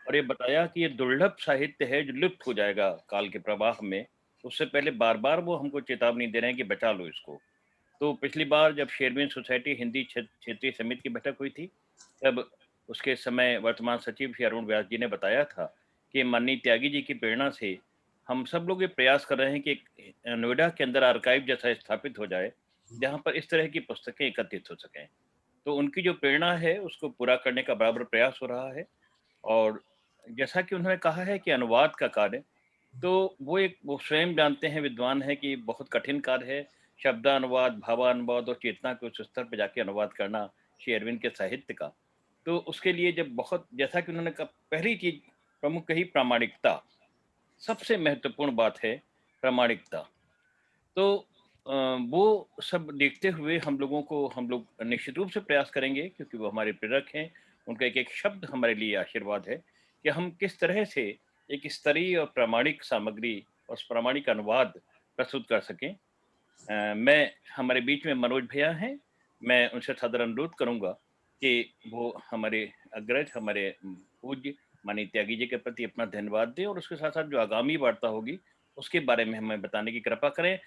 और ये बताया कि ये दुर्लभ साहित्य है जो लुप्त हो जाएगा काल के प्रवाह में, उससे पहले बार बार वो हमको चेतावनी दे रहे हैं कि बचा लो इसको। तो पिछली बार जब शेरविन सोसाइटी हिंदी क्षेत्रीय समिति की बैठक हुई थी, तब उसके समय वर्तमान सचिव श्री अरुण व्यास जी ने बताया था कि माननीय त्यागी जी की प्रेरणा से हम सब लोग ये प्रयास कर रहे हैं कि नोएडा के अंदर आर्काइव जैसा स्थापित हो जाए जहां पर इस तरह की पुस्तकें एकत्रित हो सकें। तो उनकी जो प्रेरणा है उसको पूरा करने का बराबर प्रयास हो रहा है। और जैसा कि उन्होंने कहा है कि अनुवाद का कार्य, तो वो स्वयं जानते हैं, विद्वान है कि बहुत कठिन कार्य है। शब्दानुवाद, भावानुवाद और चेतना के उस स्तर पर जाके अनुवाद करना श्री अरविंद के साहित्य का, तो उसके लिए जब बहुत, जैसा कि उन्होंने कहा, पहली चीज प्रमुख कही प्रामाणिकता, सबसे महत्वपूर्ण बात है प्रामाणिकता। तो वो सब देखते हुए हम लोग निश्चित रूप से प्रयास करेंगे, क्योंकि वो हमारे प्रेरक हैं। उनका एक एक शब्द हमारे लिए आशीर्वाद है कि हम किस तरह से एक स्तरीय और प्रामाणिक सामग्री और प्रामाणिक अनुवाद प्रस्तुत कर सकें। मैं, हमारे बीच में मनोज भैया हैं, मैं उनसे सादर अनुरोध करूंगा कि वो हमारे अग्रज, हमारे पूज्य माननीय त्यागी जी के प्रति अपना धन्यवाद दें और उसके साथ साथ जो आगामी वार्ता होगी उसके बारे में हमें बताने की कृपा करें।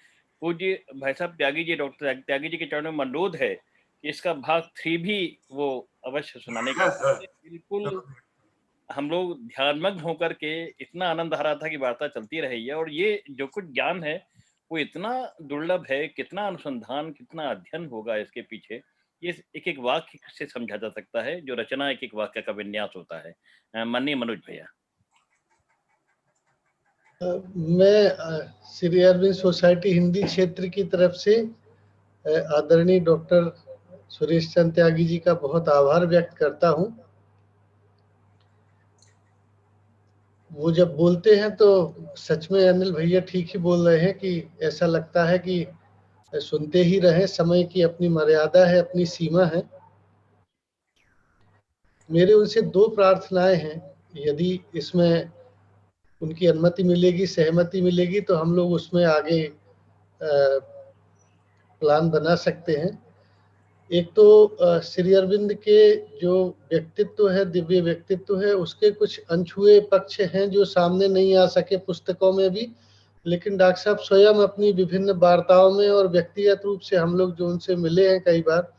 पूज्य भाई साहब त्यागी जी, डॉक्टर त्यागी जी के चरणों में अनुरोध है कि इसका भाग 3 भी वो अवश्य सुनाने का। बिल्कुल हम लोग ध्यानमग्न होकर के इतना आनंद आ रहा था कि वार्ता चलती रही है। और ये जो कुछ ज्ञान है वो इतना दुर्लभ है, कितना अनुसंधान, कितना अध्ययन होगा इसके पीछे, ये एक एक वाक्य से समझा जा सकता है, जो रचना एक एक वाक्य का विन्यास होता है। माननीय मनोज भैया। मैं श्री अरविंद सोसाइटी हिंदी क्षेत्र की तरफ से आदरणीय डॉक्टर सुरेश चंद्र त्यागी जी का बहुत आभार व्यक्त करता हूं। वो जब बोलते हैं तो सच में अनिल भैया ठीक ही बोल रहे हैं कि ऐसा लगता है कि सुनते ही रहें। समय की अपनी मर्यादा है, अपनी सीमा है। मेरे उनसे 2 प्रार्थनाएं हैं। यदि इसमें उनकी अनुमति मिलेगी, सहमति मिलेगी, तो हम लोग उसमें आगे प्लान बना सकते हैं। एक तो श्री अरविंद के जो व्यक्तित्व है, दिव्य व्यक्तित्व है, उसके कुछ अनछुए पक्ष हैं जो सामने नहीं आ सके पुस्तकों में भी, लेकिन डॉक्टर साहब स्वयं अपनी विभिन्न वार्ताओं में और व्यक्तिगत रूप से हम लोग जो उनसे मिले हैं कई बार,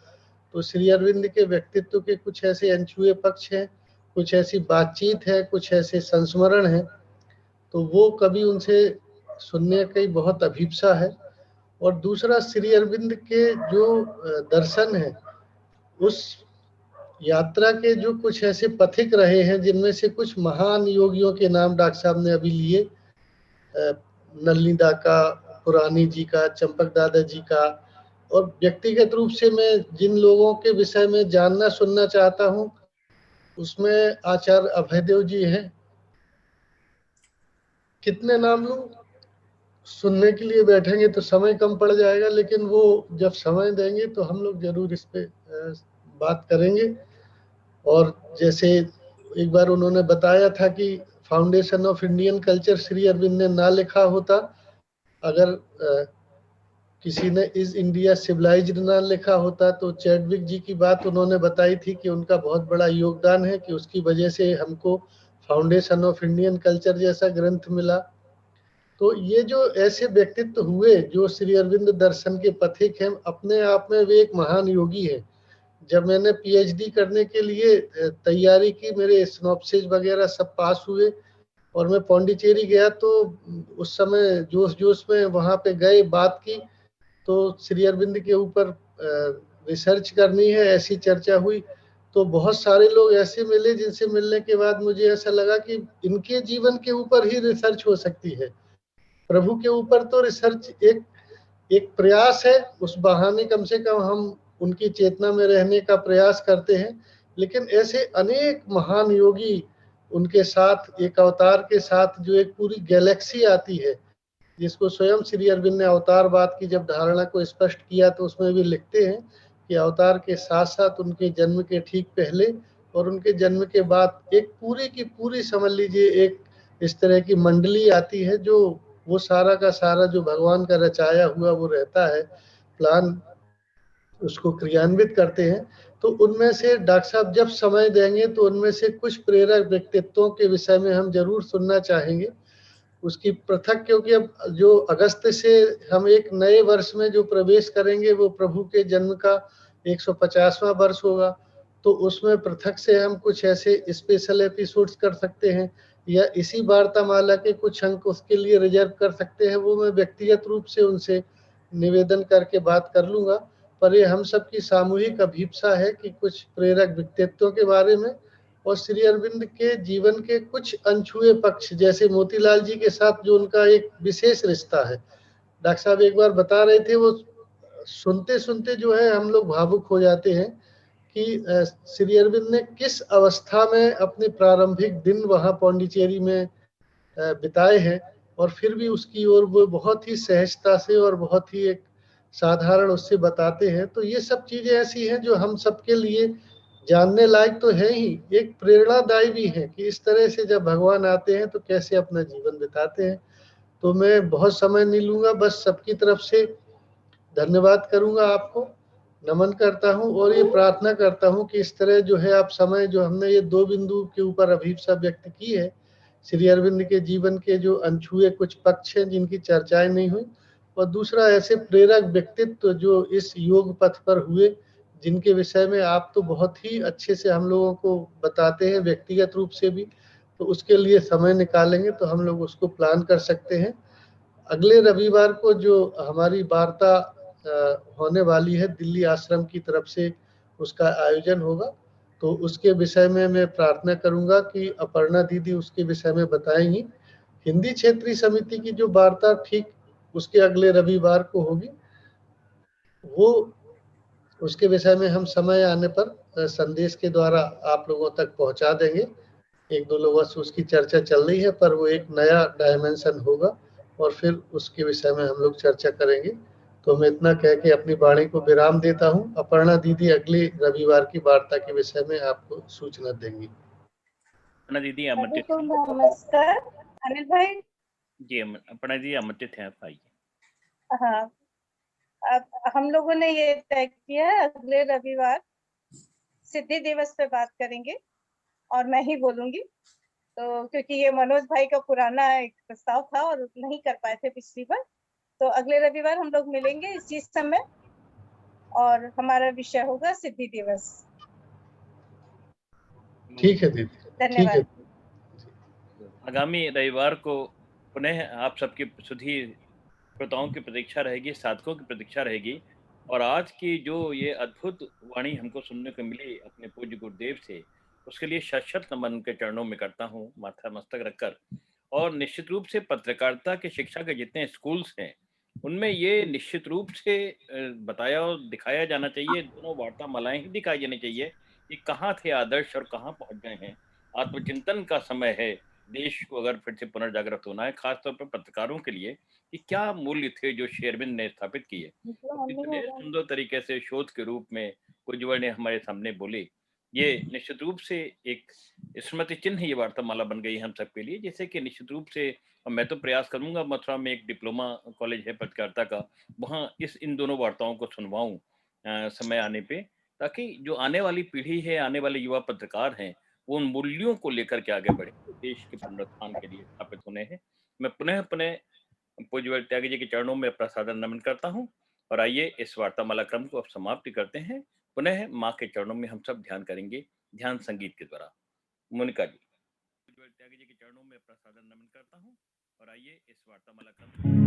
तो श्री अरविंद के व्यक्तित्व के कुछ ऐसे अनछुए पक्ष हैं, कुछ ऐसी बातचीत है, कुछ ऐसे संस्मरण हैं, तो वो कभी उनसे सुनने की बहुत अभिप्सा है। और दूसरा, श्री अरविंद के जो दर्शन है, उस यात्रा के जो कुछ ऐसे पथिक रहे हैं जिनमें से कुछ महान योगियों के नाम डॉक्टर साहब ने अभी लिए, नलिनी का, पुरानी जी का, चंपक दादा जी का, और व्यक्तिगत रूप से मैं जिन लोगों के विषय में जानना सुनना चाहता हूँ उसमें आचार्य अभयदेव जी हैं। कितने नाम लूं, सुनने के लिए बैठेंगे तो समय कम पड़ जाएगा, लेकिन वो जब समय देंगे तो हम लोग जरूर इस पे बात करेंगे। और जैसे एक बार उन्होंने बताया था कि foundation of Indian culture Shri Arvind ने ना लिखा होता, अगर किसी ने इज इंडिया सिविलाइज्ड ना लिखा होता, तो चैडविक जी की बात उन्होंने बताई थी कि उनका बहुत बड़ा योगदान है कि उसकी वजह से हमको फाउंडेशन ऑफ इंडियन कल्चर जैसा ग्रंथ मिला। तो ये जो ऐसे व्यक्तित्व हुए जो श्री अरविंद दर्शन के पथिक हैं, अपने आप में वे एक महान योगी है। जब मैंने पीएचडी करने के लिए तैयारी की, मेरे सिनॉप्सिस वगैरह सब पास हुए और मैं पौंडीचेरी गया, तो उस समय जोश जोश में वहां पे गए, बात की, तो श्री अरविंद के ऊपर रिसर्च करनी है ऐसी चर्चा हुई। तो बहुत सारे लोग ऐसे मिले जिनसे मिलने के बाद मुझे ऐसा लगा कि इनके जीवन के ऊपर ही रिसर्च हो सकती है। प्रभु के ऊपर तो रिसर्च एक प्रयास है, उस बहाने कम से कम हम उनकी चेतना में रहने का प्रयास करते हैं। लेकिन ऐसे अनेक महान योगी उनके साथ, एक अवतार के साथ जो एक पूरी गैलेक्सी आती है, जिसको स्वयं श्री अरविंद ने अवतारवाद की जब धारणा को स्पष्ट किया, तो उसमें भी लिखते हैं कि अवतार के साथ साथ उनके जन्म के ठीक पहले और उनके जन्म के बाद एक पूरी की पूरी, समझ लीजिए, एक इस तरह की मंडली आती है जो वो सारा का सारा जो भगवान का रचाया हुआ वो रहता है, प्लान उसको क्रियान्वित करते हैं। तो उनमें से डॉक्टर साहब जब समय देंगे तो उनमें से कुछ प्रेरक व्यक्तित्वों के विषय में हम जरूर सुनना चाहेंगे, उसकी पृथक, क्योंकि अब जो अगस्त से हम एक नए वर्ष में जो प्रवेश करेंगे वो प्रभु के जन्म का 150वां वर्ष होगा, तो उसमें पृथक से हम कुछ ऐसे स्पेशल एपिसोड्स कर सकते हैं, या इसी वार्तामाला के कुछ अंक उसके लिए रिजर्व कर सकते हैं। वो मैं व्यक्तिगत रूप से उनसे निवेदन करके बात कर लूंगा, पर ये हम सबकी सामूहिक अभिप्सा है कि कुछ प्रेरक व्यक्तित्वों के बारे में और श्री अरविंद के जीवन के कुछ अनछुए पक्ष, जैसे मोतीलाल जी के साथ जो उनका एक विशेष रिश्ता है। डॉक्टर साहब एक बार बता रहे थे, वो सुनते सुनते जो है हम लोग भावुक हो जाते हैं कि श्री अरविंद ने किस अवस्था में अपने प्रारंभिक दिन वहां पौंडीचेरी में बिताए हैं, और फिर भी उसकी ओर वो बहुत ही सहजता से और बहुत ही एक साधारण उससे बताते हैं। तो ये सब चीजें ऐसी हैं जो हम सबके लिए जानने लायक तो है ही, एक प्रेरणादायी भी है कि इस तरह से जब भगवान आते हैं तो कैसे अपना जीवन बिताते हैं। तो मैं बहुत समय नहीं लूंगा, बस सबकी तरफ से धन्यवाद करूंगा, आपको नमन करता हूं और ये प्रार्थना करता हूं कि इस तरह जो है आप समय, जो हमने ये दो बिंदु के ऊपर अभिप्सा व्यक्त की है, श्री अरविंद के जीवन के जो अनछुए कुछ पक्ष हैं जिनकी चर्चाएं नहीं हुई, और दूसरा ऐसे प्रेरक व्यक्तित्व जो इस योग पथ पर हुए, जिनके विषय में आप तो बहुत ही अच्छे से हम लोगों को बताते हैं व्यक्तिगत रूप से भी, तो उसके लिए समय निकालेंगे तो हम लोग उसको प्लान कर सकते हैं। अगले रविवार को जो हमारी वार्ता होने वाली है, दिल्ली आश्रम की तरफ से उसका आयोजन होगा, तो उसके विषय में मैं प्रार्थना करूंगा कि अपर्णा दीदी उसके विषय में बताएंगी। हिंदी क्षेत्रीय समिति की जो वार्ता ठीक उसके अगले रविवार को होगी, वो उसके विषय में हम समय आने पर संदेश के द्वारा आप लोगों तक पहुंचा देंगे। एक दो लोगों से उसकी चर्चा चल रही है, पर वो एक नया डायमेंशन होगा और फिर उसके विषय में हम लोग चर्चा करेंगे। तो मैं इतना कह के अपनी वाणी को विराम देता हूँ। अपर्णा दीदी अगले रविवार की वार्ता के विषय में आपको सूचना देंगी। अपर्णा दीदी आमंत्रित तो हैं। नमस्कार अनिल भाई। जी अपर्णा दीदी आमंत्रित हैं, आप आइए। हाँ, अब हम लोगों ने ये तय किया है अगले रविवार सिद्धि दिवस पे बात करेंगे और मैं ही बोलूंगी। तो क्योंकि ये मनोज भाई का पुराना एक प्रस्ताव था और नहीं कर पाए थे पिछली बार, तो अगले रविवार हम लोग मिलेंगे इसी समय और हमारा विषय होगा सिद्धि दिवस। ठीक है दीदी, ठीक है। धन्यवाद। आगामी रविवार को पुनः आप सबकी सुधी श्रोताओं की प्रतीक्षा रहेगी, साधकों की प्रतीक्षा रहेगी। और आज की जो ये अद्भुत वाणी हमको सुनने को मिली अपने पूज्य गुरुदेव से, उसके लिए शत नमन उनके चरणों में करता हूँ, माथा मस्तक रखकर। और निश्चित रूप से पत्रकारिता के शिक्षा के जितने स्कूल्स हैं उनमें ये निश्चित रूप से बताया और दिखाया जाना चाहिए, दोनों वार्तामालाएं ही दिखाई जानी चाहिए कि कहाँ थे आदर्श और कहाँ पहुंच गए हैं। आत्मचिंतन का समय है, देश को अगर फिर से पुनर्जागृत होना है, खासतौर पर पत्रकारों के लिए, कि क्या मूल्य थे जो शेरविन ने स्थापित किए। तो कितने सुंदर तरीके से शोध के रूप में कुजवर ने हमारे सामने बोले। ये निश्चित रूप से एक स्मृति चिन्ह ये वार्तामाला बन गई हम सबके लिए, जैसे कि निश्चित रूप से मैं तो प्रयास करूंगा मथुरा में एक डिप्लोमा कॉलेज है पत्रकारिता का, वहाँ इन दोनों वार्ताओं को सुनवाऊं समय आने पे, ताकि जो आने वाली पीढ़ी है, आने वाले युवा पत्रकार हैं, वो उन मूल्यों को लेकर के आगे बढ़े, देश के पुनरुत्थान के लिए स्थापित होने हैं। मैं पुनः पुनः पूज्य त्यागी जी के चरणों में अपना सादर नमन करता हूँ। और आइए इस वार्तामाला क्रम को अब समाप्ति करते हैं। पुनः माँ के चरणों में हम सब ध्यान करेंगे, ध्यान संगीत के द्वारा। मोनिका जी। पूज्य त्यागी जी के चरणों में अपना सादर नमन करता हूँ। और आइए इस वार्तामाला क्रम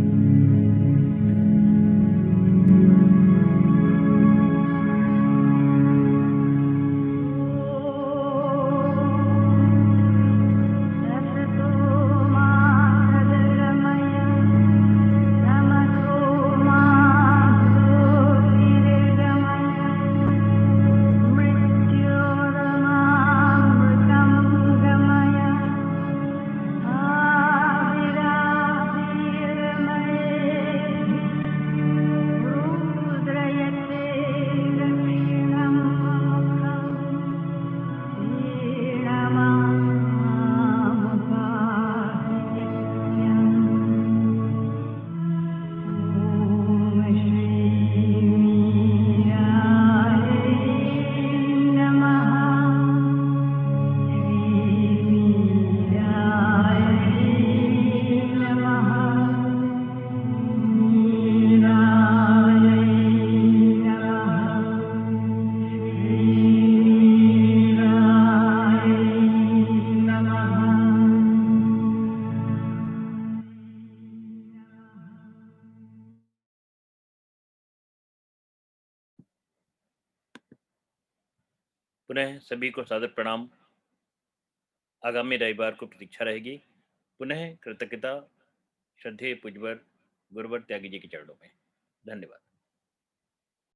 पुनः सभी को सादर प्रणाम। आगामी रविवार को प्रतीक्षा रहेगी। पुनः कृतज्ञता श्रद्धेय पूज्यवर गुरुवर त्यागी जी के चरणों में। धन्यवाद।